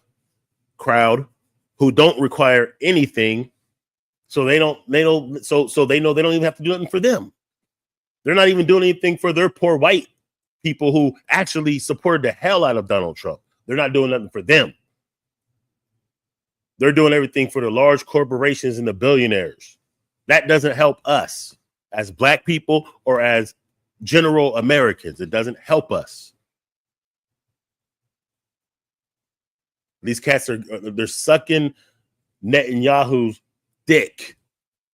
crowd who don't require anything. So they know they don't even have to do nothing for them. They're not even doing anything for their poor white people who actually supported the hell out of Donald Trump. They're not doing nothing for them. They're doing everything for the large corporations and the billionaires. That doesn't help us as black people or as general Americans. It doesn't help us. These cats they're sucking Netanyahu's dick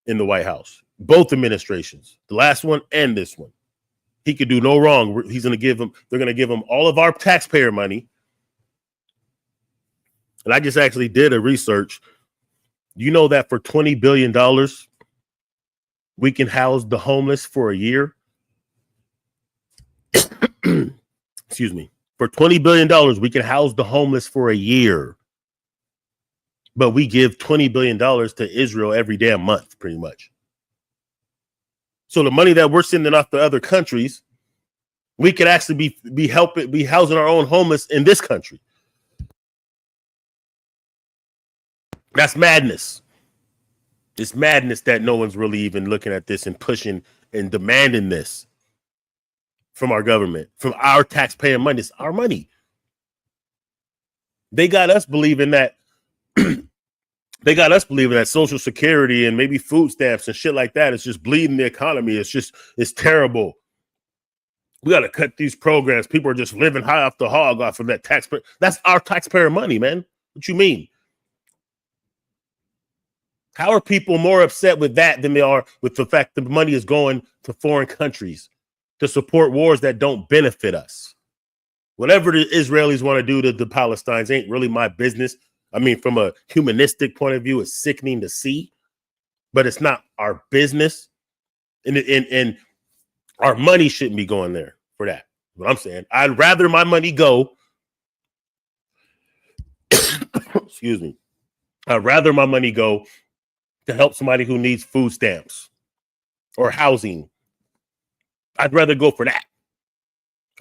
in the White House. Both administrations, the last one and this one. He could do no wrong. They're going to give him all of our taxpayer money. And I just actually did a research. You know that for $20 billion, we can house the homeless for a year. Excuse me. For $20 billion, we can house the homeless for a year. But we give $20 billion to Israel every damn month, pretty much. So the money that we're sending off to other countries, we could actually be housing our own homeless in this country. That's madness. It's madness that no one's really even looking at this and pushing and demanding this from our government, from our taxpayer money. It's our money. They got us believing that They got us believing that Social Security and maybe food stamps and shit like that is just bleeding the economy. It's terrible. We got to cut these programs. People are just living high off the hog off of that taxpayer. That's our taxpayer money, man. What you mean? How are people more upset with that than they are with the fact that the money is going to foreign countries to support wars that don't benefit us? Whatever the Israelis want to do to the Palestinians ain't really my business. I mean, from a humanistic point of view, it's sickening to see, but it's not our business. And our money shouldn't be going there for that. What I'm saying, I'd rather my money go. Excuse me. I'd rather my money go to help somebody who needs food stamps or housing. I'd rather go for that.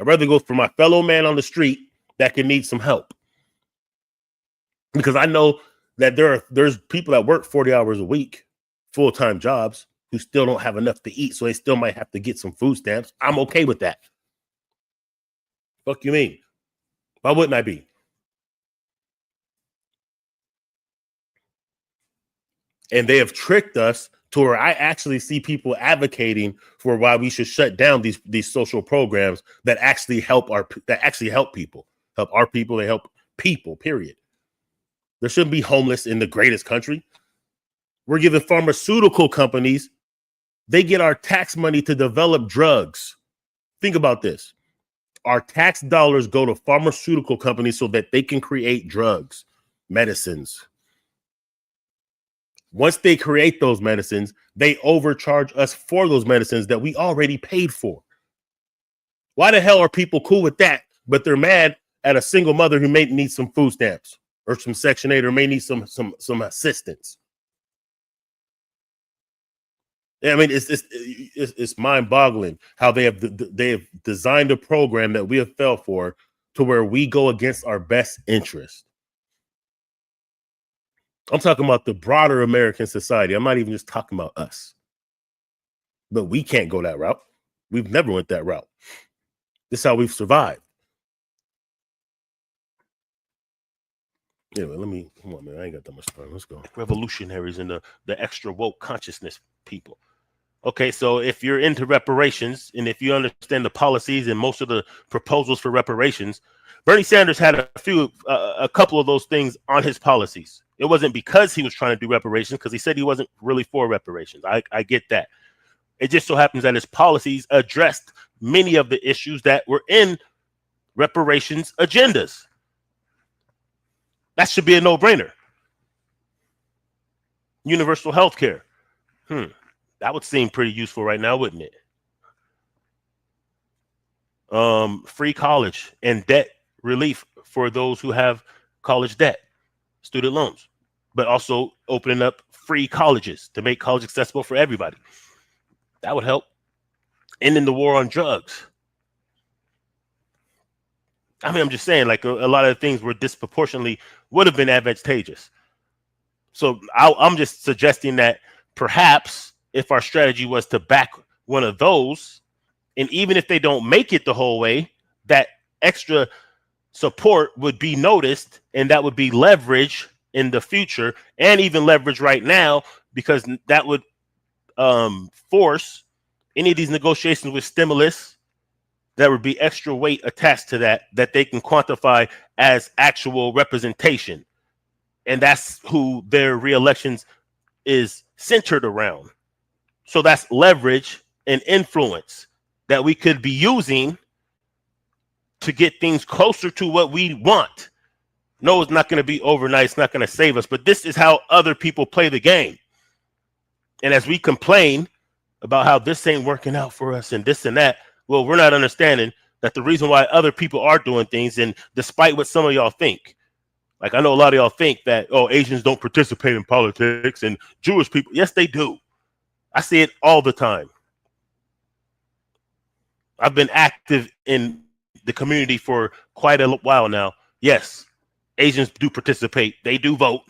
I'd rather go for my fellow man on the street that can need some help. Because I know that there's people that work 40 hours a week, full-time jobs, who still don't have enough to eat, so they still might have to get some food stamps. I'm okay with that. Fuck you mean? Why wouldn't I be? And they have tricked us to where I actually see people advocating for why we should shut down these social programs that actually help people, help our people, they help people, period. There shouldn't be homeless in the greatest country. We're giving pharmaceutical companies, they get our tax money to develop drugs. Think about this. Our tax dollars go to pharmaceutical companies so that they can create drugs, medicines. Once they create those medicines, they overcharge us for those medicines that we already paid for. Why the hell are people cool with that, but they're mad at a single mother who may need some food stamps or some Section 8 or may need some assistance? I mean, it's mind-boggling how they have designed a program that we have fell for to where we go against our best interest. I'm talking about the broader American society. I'm not even just talking about us. But we can't go that route. We've never went that route. This is how we've survived. Anyway, come on, man. I ain't got that much time. Let's go. Revolutionaries and the extra woke consciousness people. Okay, so if you're into reparations and if you understand the policies and most of the proposals for reparations, Bernie Sanders had a couple of those things on his policies. It wasn't because he was trying to do reparations, because he said he wasn't really for reparations. I get that. It just so happens that his policies addressed many of the issues that were in reparations agendas. That should be a no-brainer. Universal health care. That would seem pretty useful right now, wouldn't it? Free college and debt relief for those who have college debt, student loans, but also opening up free colleges to make college accessible for everybody. That would help. Ending the war on drugs. I mean, I'm just saying, like a lot of things were disproportionately would have been advantageous. So I'm just suggesting that perhaps if our strategy was to back one of those, and even if they don't make it the whole way, that extra support would be noticed, and that would be leverage in the future, and even leverage right now, because that would force any of these negotiations with stimulus. There would be extra weight attached to that they can quantify as actual representation. And that's who their reelections is centered around. So that's leverage and influence that we could be using to get things closer to what we want. No, it's not going to be overnight. It's not going to save us. But this is how other people play the game. And as we complain about how this ain't working out for us and this and that, well, we're not understanding that the reason why other people are doing things, and despite what some of y'all think, like I know a lot of y'all think that, oh, Asians don't participate in politics and Jewish people. Yes, they do. I see it all the time. I've been active in the community for quite a while now. Yes, Asians do participate. They do vote.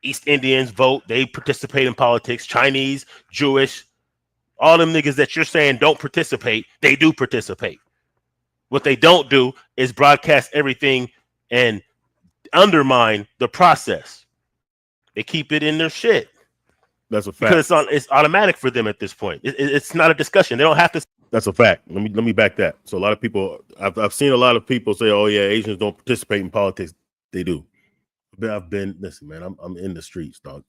East Indians vote. They participate in politics. Chinese, Jewish, all them niggas that you're saying don't participate, they do participate. What they don't do is broadcast everything and undermine the process. They keep it in their shit. That's a fact. Because it's automatic for them at this point. It's not a discussion. They don't have to. That's a fact. Let me back that. So a lot of people, I've seen a lot of people say, "Oh yeah, Asians don't participate in politics." They do. Listen, man. I'm in the streets, dog,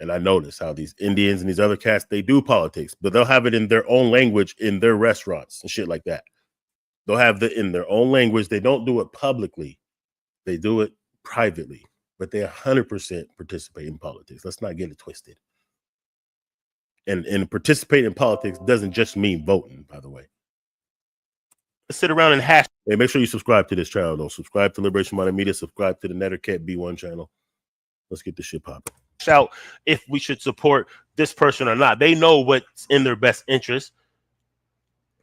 and I notice how these Indians and these other cats, they do politics, but they'll have it in their own language in their restaurants and shit like that. They'll have it in their own language. They don't do it publicly. They do it privately, but they 100% participate in politics. Let's not get it twisted. And participate in politics doesn't just mean voting, by the way. Let's sit around and hash. Hey, make sure you subscribe to this channel, though. Subscribe to Liberation Minded Media. Subscribe to the Nettercat B1 channel. Let's get this shit popping. Out if we should support this person or not. They know what's in their best interest.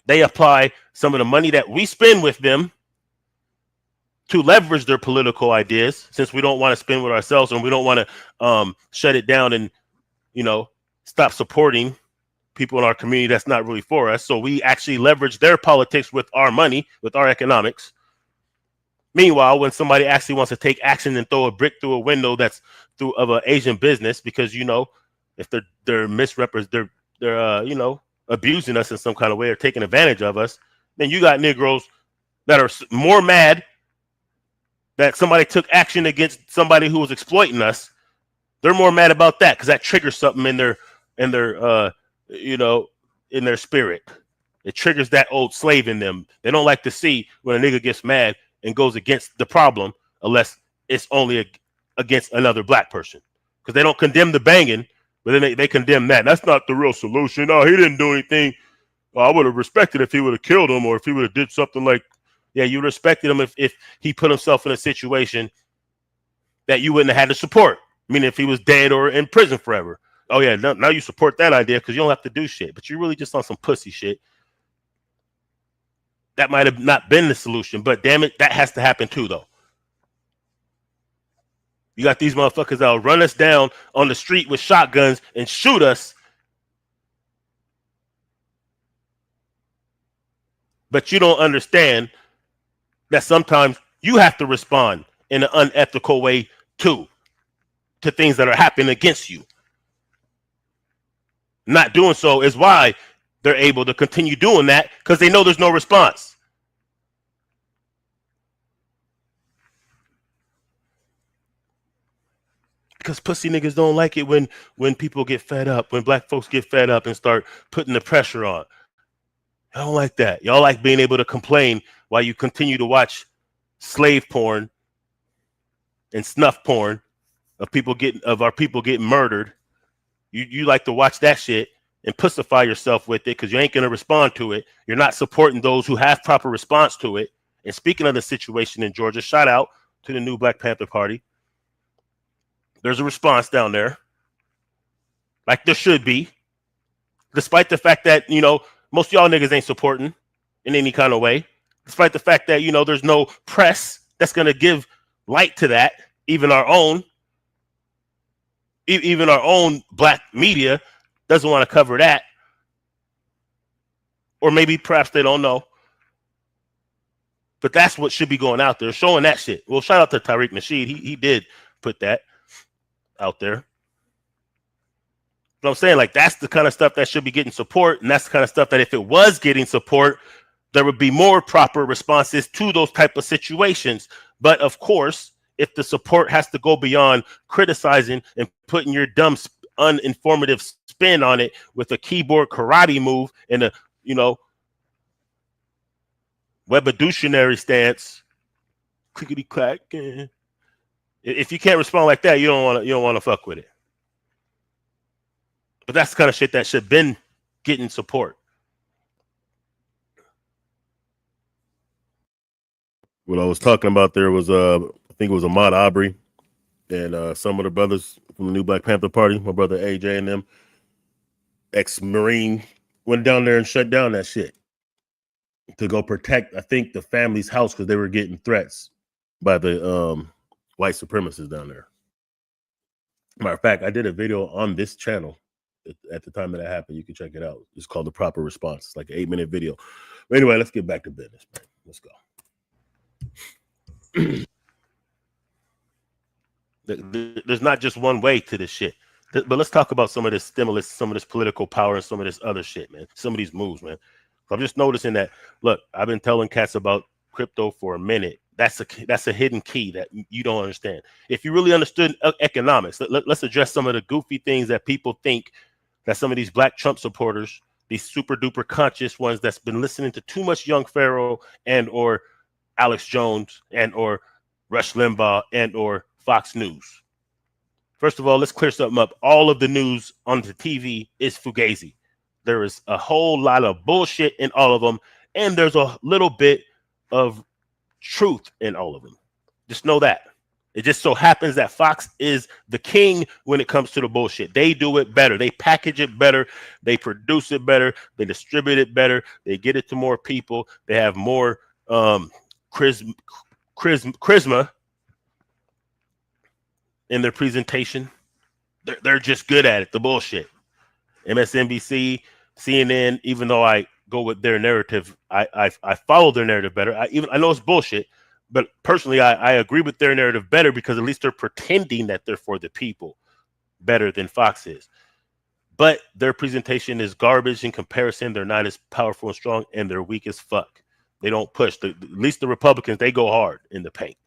They apply some of the money that we spend with them to leverage their political ideas, since we don't want to spend with ourselves and we don't want to shut it down and, stop supporting people in our community that's not really for us. So we actually leverage their politics with our money, with our economics. Meanwhile, when somebody actually wants to take action and throw a brick through a window that's of an Asian business, because if they're misrepresenting, they're abusing us in some kind of way or taking advantage of us, then you got Negroes that are more mad that somebody took action against somebody who was exploiting us. They're more mad about that because that triggers something in their spirit. It triggers that old slave in them. They don't like to see when a nigga gets mad and goes against the problem unless it's only against another black person, because they don't condemn the banging, but then they condemn that. That's not the real solution. Oh, he didn't do anything. Well, I would have respected if he would have killed him, or if he would have did something like, yeah, you respected him if he put himself in a situation that you wouldn't have had to support. I mean, if he was dead or in prison forever. Oh yeah, now you support that idea because you don't have to do shit, but you're really just on some pussy shit. That might have not been the solution, but damn it, that has to happen too, though. You got these motherfuckers that'll run us down on the street with shotguns and shoot us. But you don't understand that sometimes you have to respond in an unethical way too to things that are happening against you. Not doing so is why they're able to continue doing that, because they know there's no response. Because pussy niggas don't like it when people get fed up, when black folks get fed up and start putting the pressure on. I don't like that. Y'all like being able to complain while you continue to watch slave porn and snuff porn of our people getting murdered. You like to watch that shit and pussify yourself with it because you ain't going to respond to it. You're not supporting those who have proper response to it. And speaking of the situation in Georgia, shout out to the new Black Panther Party. There's a response down there, like there should be, despite the fact that, most of y'all niggas ain't supporting in any kind of way, despite the fact that, there's no press that's going to give light to that. Even our own black media doesn't want to cover that. Or maybe perhaps they don't know. But that's what should be going out there, showing that shit. Well, shout out to Tariq Nasheed. He did put that out there. But I'm saying, like, that's the kind of stuff that should be getting support. And that's the kind of stuff that if it was getting support, there would be more proper responses to those type of situations. But of course, if the support has to go beyond criticizing and putting your dumb, uninformative spin on it with a keyboard karate move and a, webadutionary stance, clickety clack. If you can't respond like that, you don't want to fuck with it. But that's the kind of shit that should have been getting support. What I was talking about there was, I think it was Ahmaud Arbery and some of the brothers from the new Black Panther Party, my brother AJ and them, ex-Marine, went down there and shut down that shit to go protect, I think, the family's house because they were getting threats by the white supremacists down there. Matter of fact, I did a video on this channel at the time that happened. You can check it out. It's called The Proper Response. It's like an 8-minute video. But anyway, let's get back to business, man. Let's go. There's not just one way to this shit. But let's talk about some of this stimulus, some of this political power, and some of this other shit, man. Some of these moves, man. So I'm just noticing that. Look, I've been telling cats about crypto for a minute. That's a hidden key that you don't understand. If you really understood economics, let's address some of the goofy things that people think that some of these black Trump supporters, these super duper conscious ones that's been listening to too much Young Pharaoh and or Alex Jones and or Rush Limbaugh and or Fox News. First of all, let's clear something up. All of the news on the TV is fugazi. There is a whole lot of bullshit in all of them, and there's a little bit of truth in all of them. Just know that. It just so happens that Fox is the king when it comes to the bullshit. They do it better. They package it better. They produce it better. They distribute it better. They get it to more people. They have more charisma in their presentation. They're just good at it. The bullshit. MSNBC, CNN, even though I go with their narrative, I follow their narrative better. I know it's bullshit, but personally I agree with their narrative better because at least they're pretending that they're for the people better than Fox is. But their presentation is garbage in comparison. They're not as powerful and strong, and they're weak as fuck. They don't push. At least the Republicans, they go hard in the paint.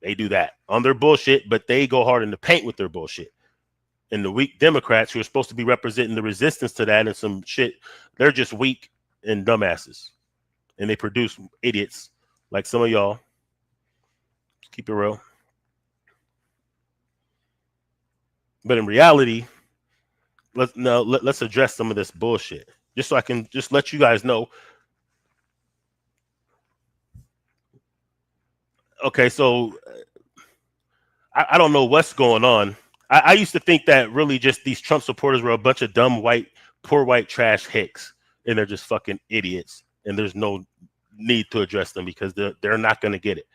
They do that on their bullshit, but they go hard in the paint with their bullshit. And the weak Democrats, who are supposed to be representing the resistance to that and some shit, they're just weak and dumbasses. And they produce idiots like some of y'all. Keep it real. But in reality, let's address some of this bullshit. Just so I can just let you guys know. Okay, so I don't know what's going on. I used to think that really just these Trump supporters were a bunch of dumb poor white trash hicks, and they're just fucking idiots, and there's no need to address them because they're not going to get it.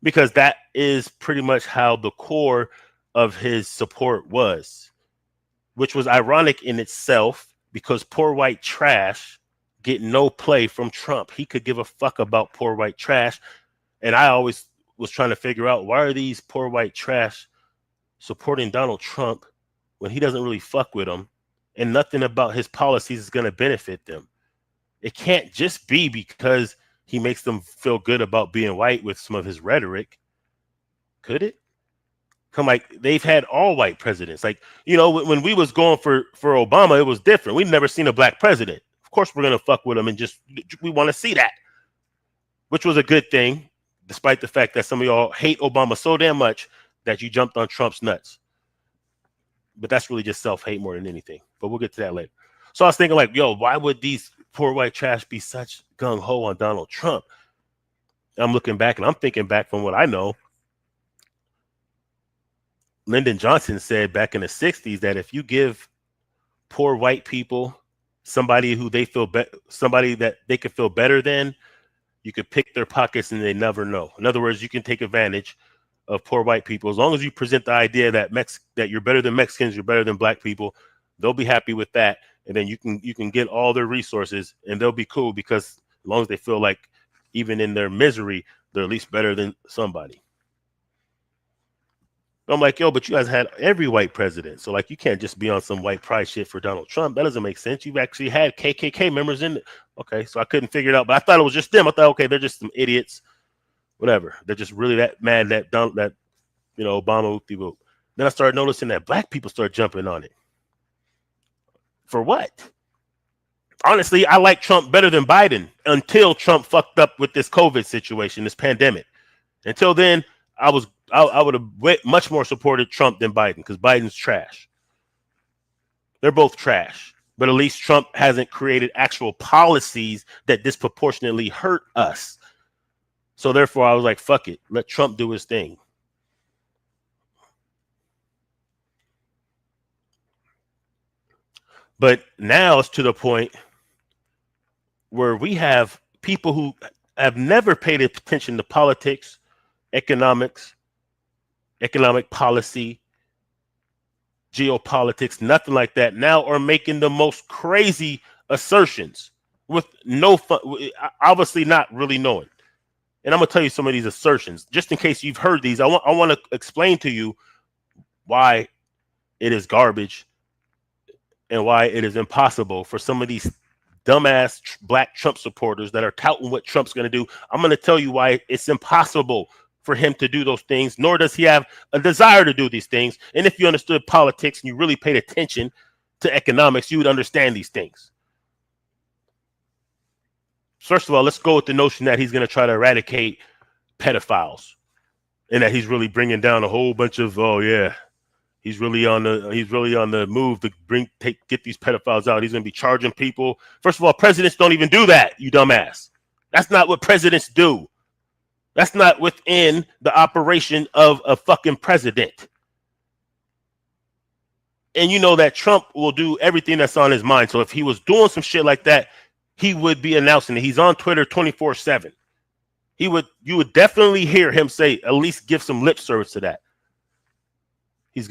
Because that is pretty much how the core of his support was, which was ironic in itself because poor white trash get no play from Trump. He could give a fuck about poor white trash. And I always was trying to figure out, why are these poor white trash supporting Donald Trump when he doesn't really fuck with them and nothing about his policies is going to benefit them? It can't just be because he makes them feel good about being white with some of his rhetoric. Could it? Like they've had all white presidents. Like, you know, when we was going for Obama, it was different. We've never seen a black president. Of course, we're going to fuck with him and we want to see that, which was a good thing, despite the fact that some of y'all hate Obama so damn much that you jumped on Trump's nuts. But that's really just self-hate more than anything. But we'll get to that later. So I was thinking like, yo, why would these poor white trash be such gung-ho on Donald Trump? I'm looking back and I'm thinking back from what I know. Lyndon Johnson said back in the 60s that if you give poor white people somebody who they feel somebody that they could feel better than, you could pick their pockets and they never know. In other words, you can take advantage of poor white people as long as you present the idea that that you're better than Mexicans, you're better than black people. They'll be happy with that, and then you can get all their resources, and they'll be cool because as long as they feel like even in their misery, they're at least better than somebody. I'm like, yo, but you guys had every white president. So, like, you can't just be on some white pride shit for Donald Trump. That doesn't make sense. You've actually had KKK members in it. Okay, so I couldn't figure it out. But I thought it was just them. I thought, okay, they're just some idiots. Whatever. They're just really that mad that you know, Obama, whoop-de-whoop. Then I started noticing that black people start jumping on it. For what? Honestly, I like Trump better than Biden until Trump fucked up with this COVID situation, this pandemic. Until then, I would have much more supported Trump than Biden because Biden's trash. They're both trash. But at least Trump hasn't created actual policies that disproportionately hurt us. So therefore, I was like, fuck it. Let Trump do his thing. But now it's to the point where we have people who have never paid attention to politics, economics, economic policy, geopolitics, nothing like that, now are making the most crazy assertions with no fun, obviously not really knowing. And I'm going to tell you some of these assertions, just in case you've heard these. I want to explain to you why it is garbage and why it is impossible for some of these dumbass black Trump supporters that are touting what Trump's going to do. I'm going to tell you why it's impossible for him to do those things, nor does he have a desire to do these things. And if you understood politics and you really paid attention to economics, you would understand these things. First of all, let's go with the notion that he's going to try to eradicate pedophiles and that he's really bringing down a whole bunch of, oh yeah, he's really on the move to get these pedophiles out. He's going to be charging people. First of all, presidents don't even do that, you dumbass. That's not what presidents do. That's not within the operation of a fucking president. And you know that Trump will do everything that's on his mind. So if he was doing some shit like that, he would be announcing it. He's on Twitter 24/7. You would definitely hear him say, at least give some lip service to that. He's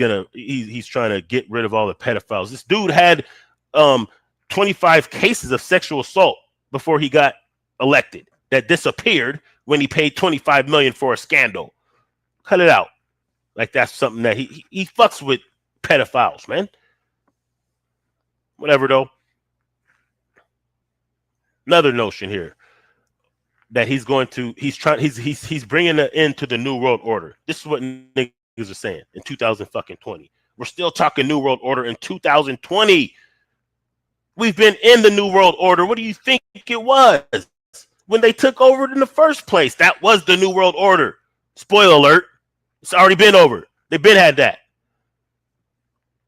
trying to get rid of all the pedophiles. This dude had 25 cases of sexual assault before he got elected that disappeared when he paid $25 million for a scandal. Cut it out. Like that's something that he fucks with pedophiles, man. Whatever though. Another notion here that he's bringing an end to the New World Order. This is what niggas are saying in 2020. We're still talking New World Order in 2020. We've been in the New World Order. What do you think it was when they took over in the first place? That was the New World Order. Spoiler alert. It's already been over. They've been had that.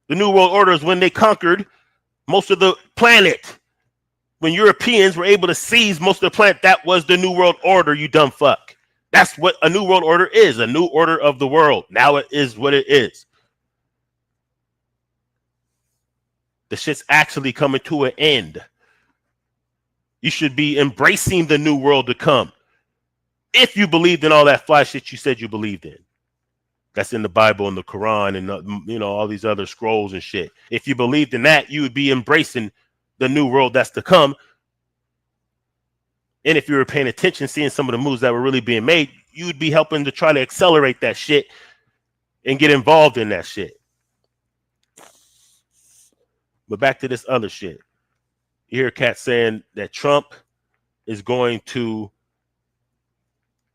The New World Order is when they conquered most of the planet. When Europeans were able to seize most of the planet, that was the New World Order, you dumb fuck. That's what a New World Order is, a new order of the world. Now it is what it is. The shit's actually coming to an end. You should be embracing the new world to come. If you believed in all that fly shit you said you believed in. That's in the Bible and the Quran and all these other scrolls and shit. If you believed in that, you would be embracing the new world that's to come. And if you were paying attention, seeing some of the moves that were really being made, you'd be helping to try to accelerate that shit and get involved in that shit. But back to this other shit. You hear cats saying that Trump is going to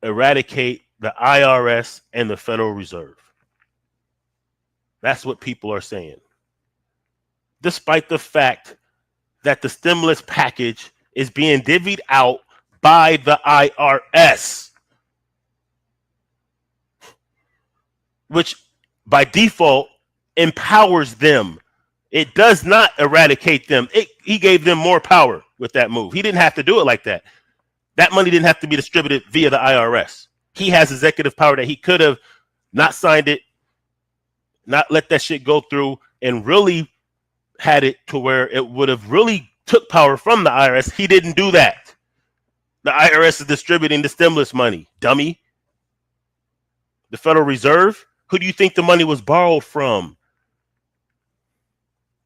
eradicate the IRS and the Federal Reserve. That's what people are saying. Despite the fact that the stimulus package is being divvied out by the IRS, which by default empowers them. It does not eradicate them. He gave them more power with that move. He didn't have to do it like that. That money didn't have to be distributed via the IRS. He has executive power that he could have not signed it, not let that shit go through, and really had it to where it would have really took power from the IRS. He didn't do that. The IRS is distributing the stimulus money, dummy. The Federal Reserve, who do you think the money was borrowed from?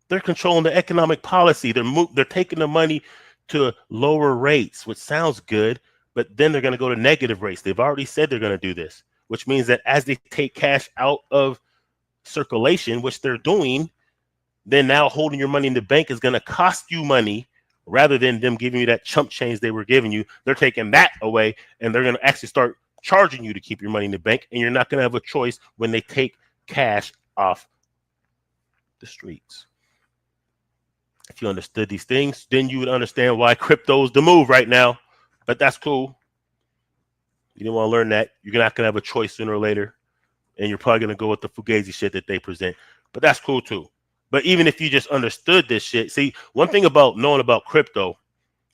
They're controlling the economic policy. They're taking the money to lower rates, which sounds good, but then they're going to go to negative rates. They've already said they're going to do this, which means that as they take cash out of circulation, which they're doing, then now holding your money in the bank is going to cost you money rather than them giving you that chump change they were giving you. They're taking that away, and they're going to actually start charging you to keep your money in the bank, and you're not going to have a choice when they take cash off the streets. If you understood these things, then you would understand why crypto is the move right now. But that's cool. You didn't want to learn that. You're not going to have a choice sooner or later, and you're probably going to go with the fugazi shit that they present. But that's cool too. But even if you just understood this shit, see, one thing about knowing about crypto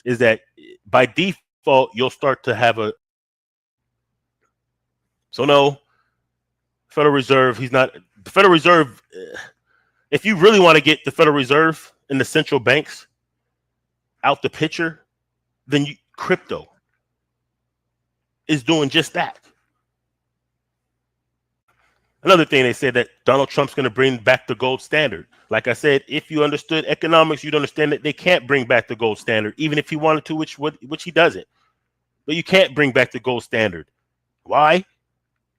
is that by default, you'll start to have a. So no, Federal Reserve, the Federal Reserve. If you really want to get the Federal Reserve and the central banks out the picture, then crypto is doing just that. Another thing, they said that Donald Trump's going to bring back the gold standard. Like I said, if you understood economics, you'd understand that they can't bring back the gold standard, even if he wanted to, which he doesn't. But you can't bring back the gold standard. Why?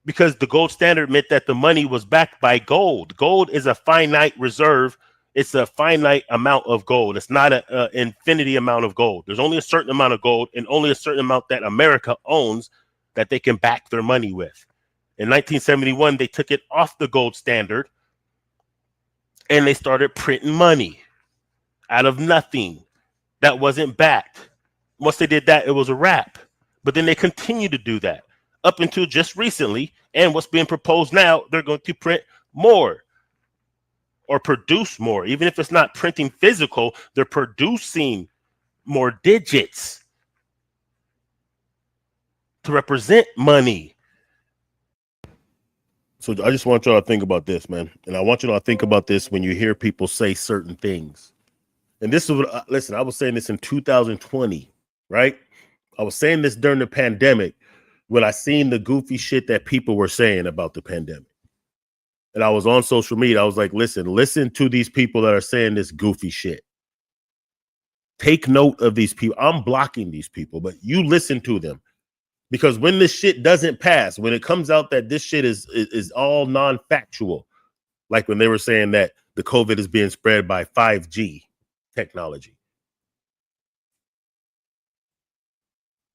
because the gold standard meant that the money was backed by gold. Gold is a finite reserve. It's a finite amount of gold. It's not an infinity amount of gold. There's only a certain amount of gold and only a certain amount that America owns that they can back their money with. In 1971, they took it off the gold standard and they started printing money out of nothing that wasn't backed. Once they did that, it was a wrap. But then they continue to do that up until just recently. And what's being proposed now, they're going to print more or produce more. Even if it's not printing physical, they're producing more digits to represent money. So I just want y'all to think about this, man. And I want you to think about this when you hear people say certain things. And this is what, listen, I was saying this in 2020, right? I was saying this during the pandemic when I seen the goofy shit that people were saying about the pandemic. And I was on social media. I was like, listen to these people that are saying this goofy shit. Take note of these people. I'm blocking these people, but you listen to them. Because when this shit doesn't pass, when it comes out that this shit is all non-factual, like when they were saying that the COVID is being spread by 5G technology.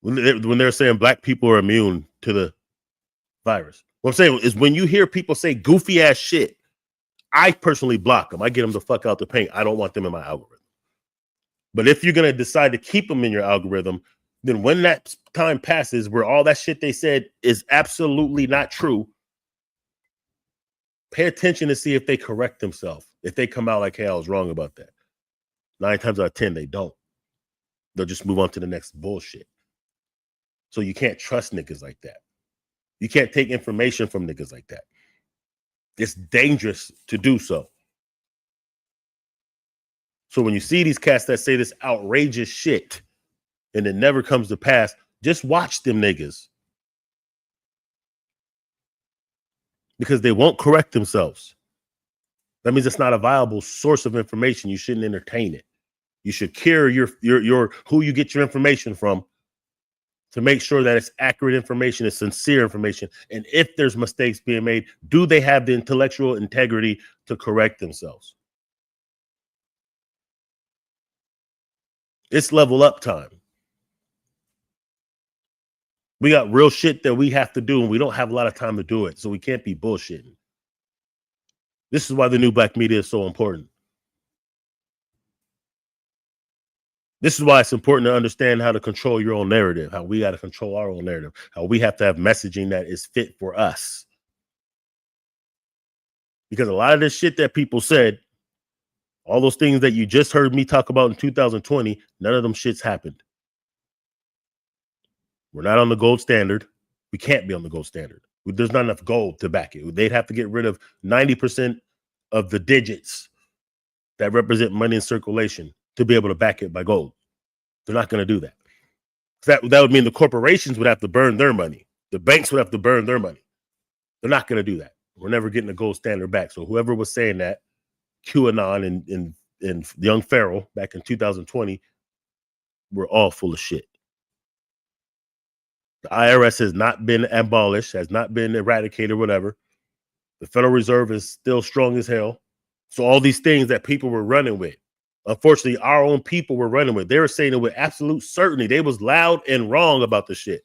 When they're saying black people are immune to the virus. What I'm saying is when you hear people say goofy ass shit, I personally block them. I get them the fuck out the paint. I don't want them in my algorithm. But if you're going to decide to keep them in your algorithm, then when that time passes where all that shit they said is absolutely not true, pay attention to see if they correct themselves. If they come out like, hey, I was wrong about that. 9 times out of 10, they don't. They'll just move on to the next bullshit. So you can't trust niggas like that. You can't take information from niggas like that. It's dangerous to do so. So when you see these cats that say this outrageous shit and it never comes to pass, just watch them niggas. Because they won't correct themselves. That means it's not a viable source of information. You shouldn't entertain it. You should care your who you get your information from to make sure that it's accurate information, it's sincere information. And if there's mistakes being made, do they have the intellectual integrity to correct themselves? It's level up time. We got real shit that we have to do, and we don't have a lot of time to do it. So we can't be bullshitting. This is why the new black media is so important. This is why it's important to understand how to control your own narrative, how we got to control our own narrative, how we have to have messaging that is fit for us. Because a lot of this shit that people said, all those things that you just heard me talk about in 2020, none of them shits happened. We're not on the gold standard. We can't be on the gold standard. There's not enough gold to back it. They'd have to get rid of 90% of the digits that represent money in circulation to be able to back it by gold. They're not going to do that. That would mean the corporations would have to burn their money. The banks would have to burn their money. They're not going to do that. We're never getting a gold standard back. So whoever was saying that, QAnon and Young Pharaoh back in 2020, were all full of shit. The IRS has not been abolished, has not been eradicated, whatever. The Federal Reserve is still strong as hell. So all these things that people were running with, unfortunately, our own people were running with. They were saying it with absolute certainty. They was loud and wrong about the shit.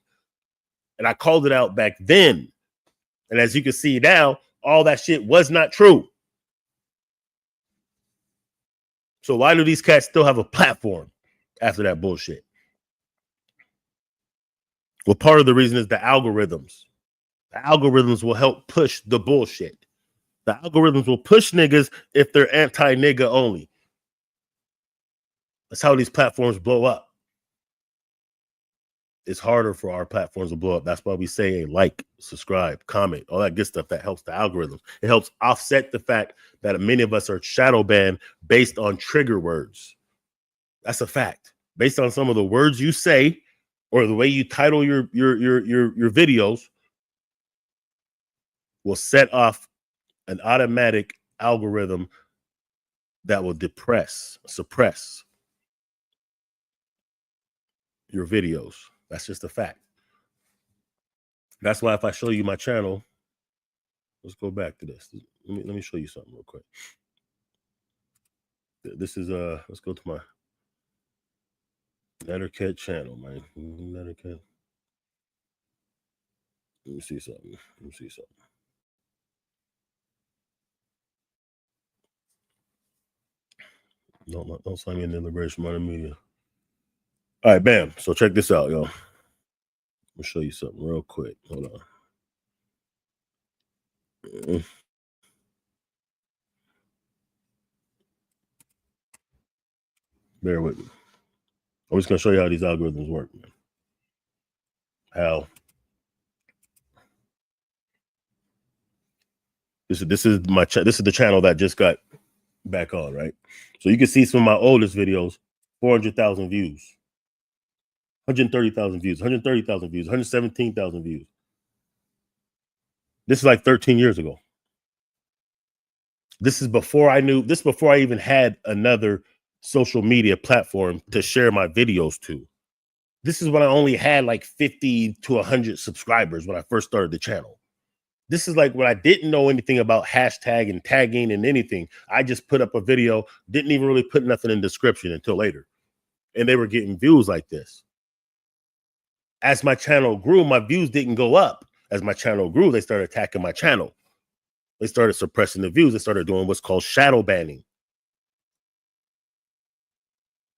And I called it out back then. And as you can see now, all that shit was not true. So why do these cats still have a platform after that bullshit? Well, part of the reason is the algorithms. The algorithms will help push the bullshit. The algorithms will push niggas if they're anti-nigga only. That's how these platforms blow up. It's harder for our platforms to blow up. That's why we say a like, subscribe, comment, all that good stuff that helps the algorithms. It helps offset the fact that many of us are shadow banned based on trigger words. That's a fact. Based on some of the words you say or the way you title your videos will set off an automatic algorithm that will suppress your videos. That's just a fact. That's why if I show you my channel, let's go back to this. Let me show you something real quick. This is let's go to my Lettercat channel, man. Lettercat. Let me see something. Don't sign me in the Liberation Modern Media. All right, bam. So check this out, yo. Let me show you something real quick. Hold on. Bear with me. I'm just gonna show you how these algorithms work, man. How this is the channel that just got back on, right? So you can see some of my oldest videos, 400,000 views, 130,000 views, 130,000 views, 117,000 views. This is like 13 years ago. This is before I even had another social media platform to share my videos to. This is when I only had like 50 to 100 subscribers when I first started the channel. This is like when I didn't know anything about hashtag and tagging and anything. I just put up a video, didn't even really put nothing in the description until later. And they were getting views like this. As my channel grew, my views didn't go up. As my channel grew, they started attacking my channel. They started suppressing the views. They started doing what's called shadow banning.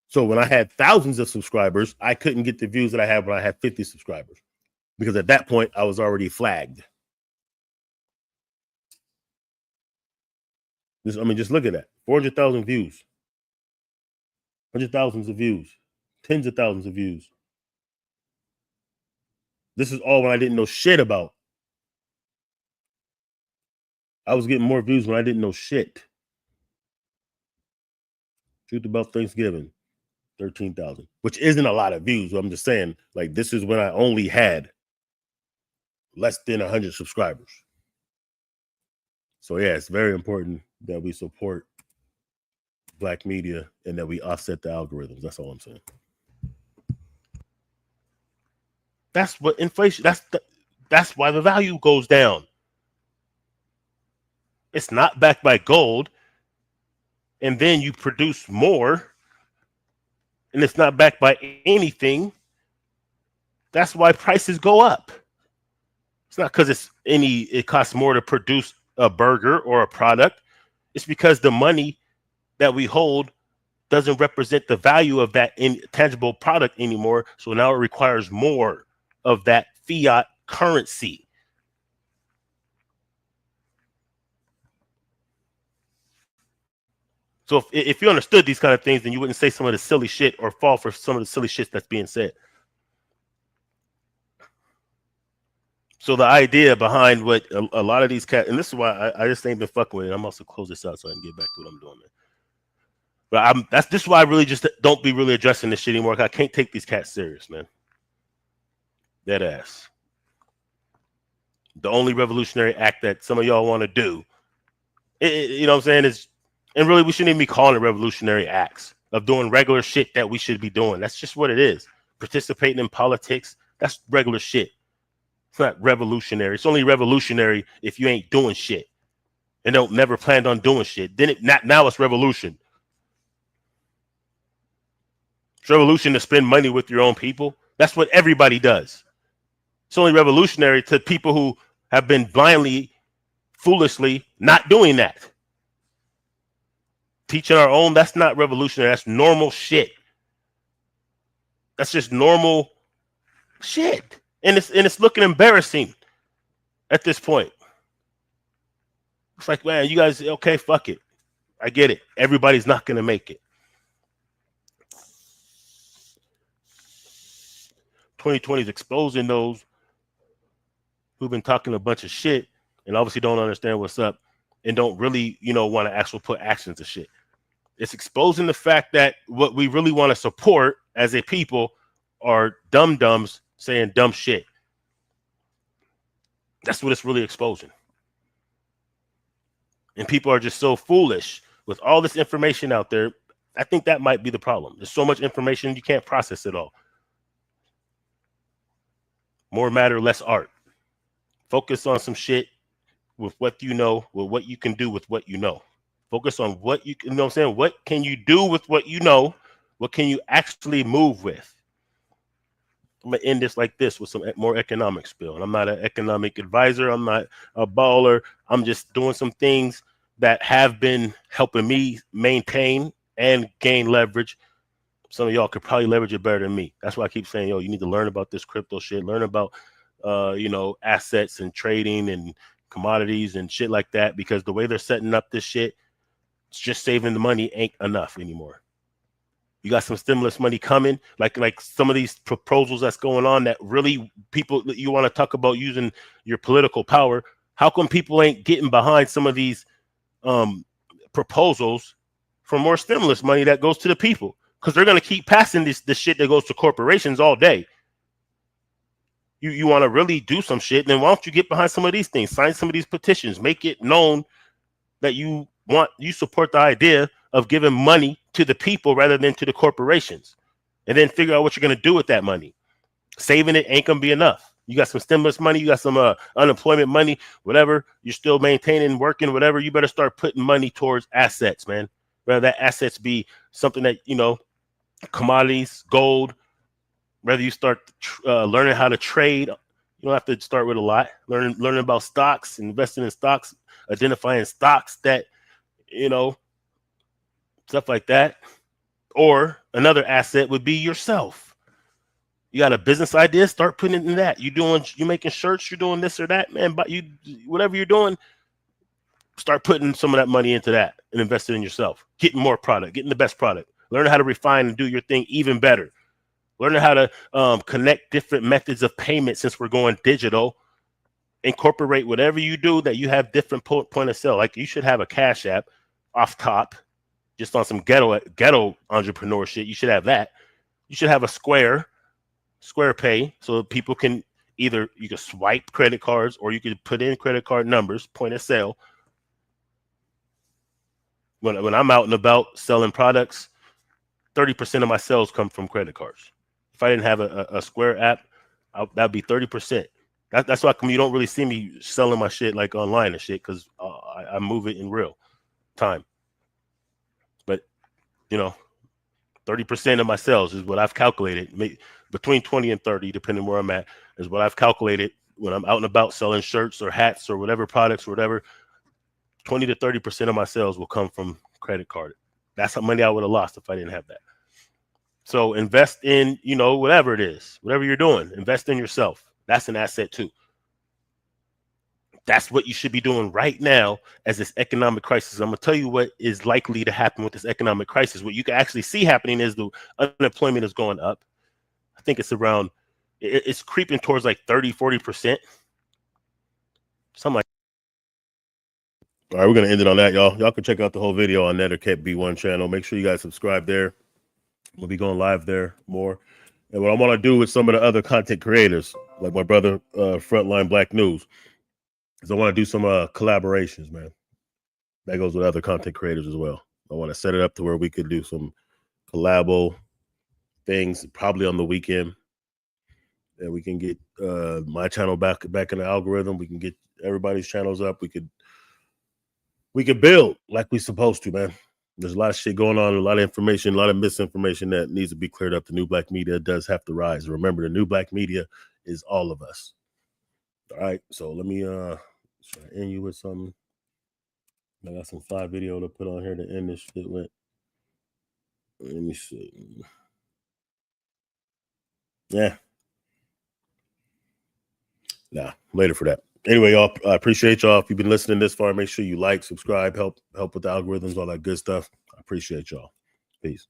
So when I had thousands of subscribers, I couldn't get the views that I had when I had 50 subscribers. Because at that point, I was already flagged. Just look at that. 400,000 views. 100,000 of views. Tens of thousands of views. This is all when I didn't know shit about. I was getting more views when I didn't know shit. Truth about Thanksgiving. 13,000. Which isn't a lot of views. I'm just saying, like, this is when I only had less than 100 subscribers. So yeah, it's very important that we support Black media and that we offset the algorithms. That's all I'm saying. That's what inflation, that's why the value goes down. It's not backed by gold, and then you produce more, and it's not backed by anything. That's why prices go up. It's not because it costs more to produce a burger or a product. It's because the money that we hold doesn't represent the value of that intangible product anymore. So now it requires more of that fiat currency. So if you understood these kind of things, then you wouldn't say some of the silly shit or fall for some of the silly shit that's being said. So the idea behind what a lot of these cats, and this is why I just ain't been fucking with it. I'm also close this out so I can get back to what I'm doing, man. But this is why I really just don't be really addressing this shit anymore. I can't take these cats serious, man. Dead ass. The only revolutionary act that some of y'all want to do, you know what I'm saying, is, and really we shouldn't even be calling it revolutionary acts of doing regular shit that we should be doing. That's just what it is. Participating in politics, that's regular shit. It's not revolutionary. It's only revolutionary if you ain't doing shit and don't never planned on doing shit. Then now it's revolution. It's revolution to spend money with your own people. That's what everybody does. It's only revolutionary to people who have been blindly, foolishly not doing that. Teaching our own, that's not revolutionary. That's normal shit. That's just normal shit. And it's looking embarrassing at this point. It's like, man, you guys, okay, fuck it. I get it. Everybody's not going to make it. 2020 is exposing those who've been talking a bunch of shit and obviously don't understand what's up and don't really, want to actually put action to shit. It's exposing the fact that what we really want to support as a people are dum-dums saying dumb shit. That's what it's really exposing. And people are just so foolish with all this information out there. I think that might be the problem. There's so much information, you can't process it all. More matter, less art. Focus on some shit with what you know, with what you can do with what you know. Focus on what you know what I'm saying? What can you do with what you know? What can you actually move with? I'm gonna end this like this with some more economics, Bill. And I'm not an economic advisor. I'm not a baller. I'm just doing some things that have been helping me maintain and gain leverage. Some of y'all could probably leverage it better than me. That's why I keep saying, yo, you need to learn about this crypto shit, learn about assets and trading and commodities and shit like that, because the way they're setting up this shit, it's just saving the money ain't enough anymore. You got some stimulus money coming, like some of these proposals that's going on that really people that you want to talk about using your political power. How come people ain't getting behind some of these proposals for more stimulus money that goes to the people? Because they're going to keep passing this shit that goes to corporations all day. You want to really do some shit, then why don't you get behind some of these things? Sign some of these petitions. Make it known that you support the idea of giving money to the people rather than to the corporations. And then figure out what you're going to do with that money. Saving it ain't going to be enough. You got some stimulus money, you got some unemployment money, whatever. You're still maintaining, working, whatever. You better start putting money towards assets, man. Whether that assets be something that, commodities, gold, whether you start learning how to trade. You don't have to start with a lot. Learning about stocks, investing in stocks, identifying stocks that, stuff like that. Or another asset would be yourself. You got a business idea, start putting it in that. You making shirts, you're doing this or that, man. But whatever you're doing, start putting some of that money into that and invest it in yourself. Getting more product, getting the best product. Learning how to refine and do your thing even better. Learning how to connect different methods of payment since we're going digital. Incorporate whatever you do that you have different point of sale. Like you should have a Cash App off top, just on some ghetto entrepreneur shit. You should have that. You should have a Square Pay, so people can you can swipe credit cards or you could put in credit card numbers, point of sale. When I'm out and about selling products, 30% of my sales come from credit cards. If I didn't have a Square app, that'd be 30%. That's why you don't really see me selling my shit like online and shit, because I move it in real time. But 30% of my sales is what I've calculated. Between 20 and 30, depending where I'm at, is what I've calculated when I'm out and about selling shirts or hats or whatever products or whatever. 20 to 30% of my sales will come from credit card. That's how money I would have lost if I didn't have that. So invest in, whatever it is, whatever you're doing, invest in yourself. That's an asset too. That's what you should be doing right now as this economic crisis. I'm going to tell you what is likely to happen with this economic crisis. What you can actually see happening is the unemployment is going up. I think it's creeping towards like 30, 40%. Something like that. All right, we're going to end it on that, y'all. Y'all can check out the whole video on Netiquette B1 channel. Make sure you guys subscribe there. We'll be going live there more. And what I want to do with some of the other content creators, like my brother, Frontline Black News, is I want to do some collaborations, man. That goes with other content creators as well. I want to set it up to where we could do some collabo things, probably on the weekend. And we can get my channel back in the algorithm. We can get everybody's channels up. We could build like we're supposed to, man. There's a lot of shit going on, a lot of information, a lot of misinformation that needs to be cleared up. The new black media does have to rise. Remember, the new black media is all of us. All right, so let me try to end you with something. I got some 5 video to put on here to end this shit with. Let me see. Yeah. Nah, later for that. Anyway, y'all, I appreciate y'all. If you've been listening this far, make sure you like, subscribe, help with the algorithms, all that good stuff. I appreciate y'all. Peace.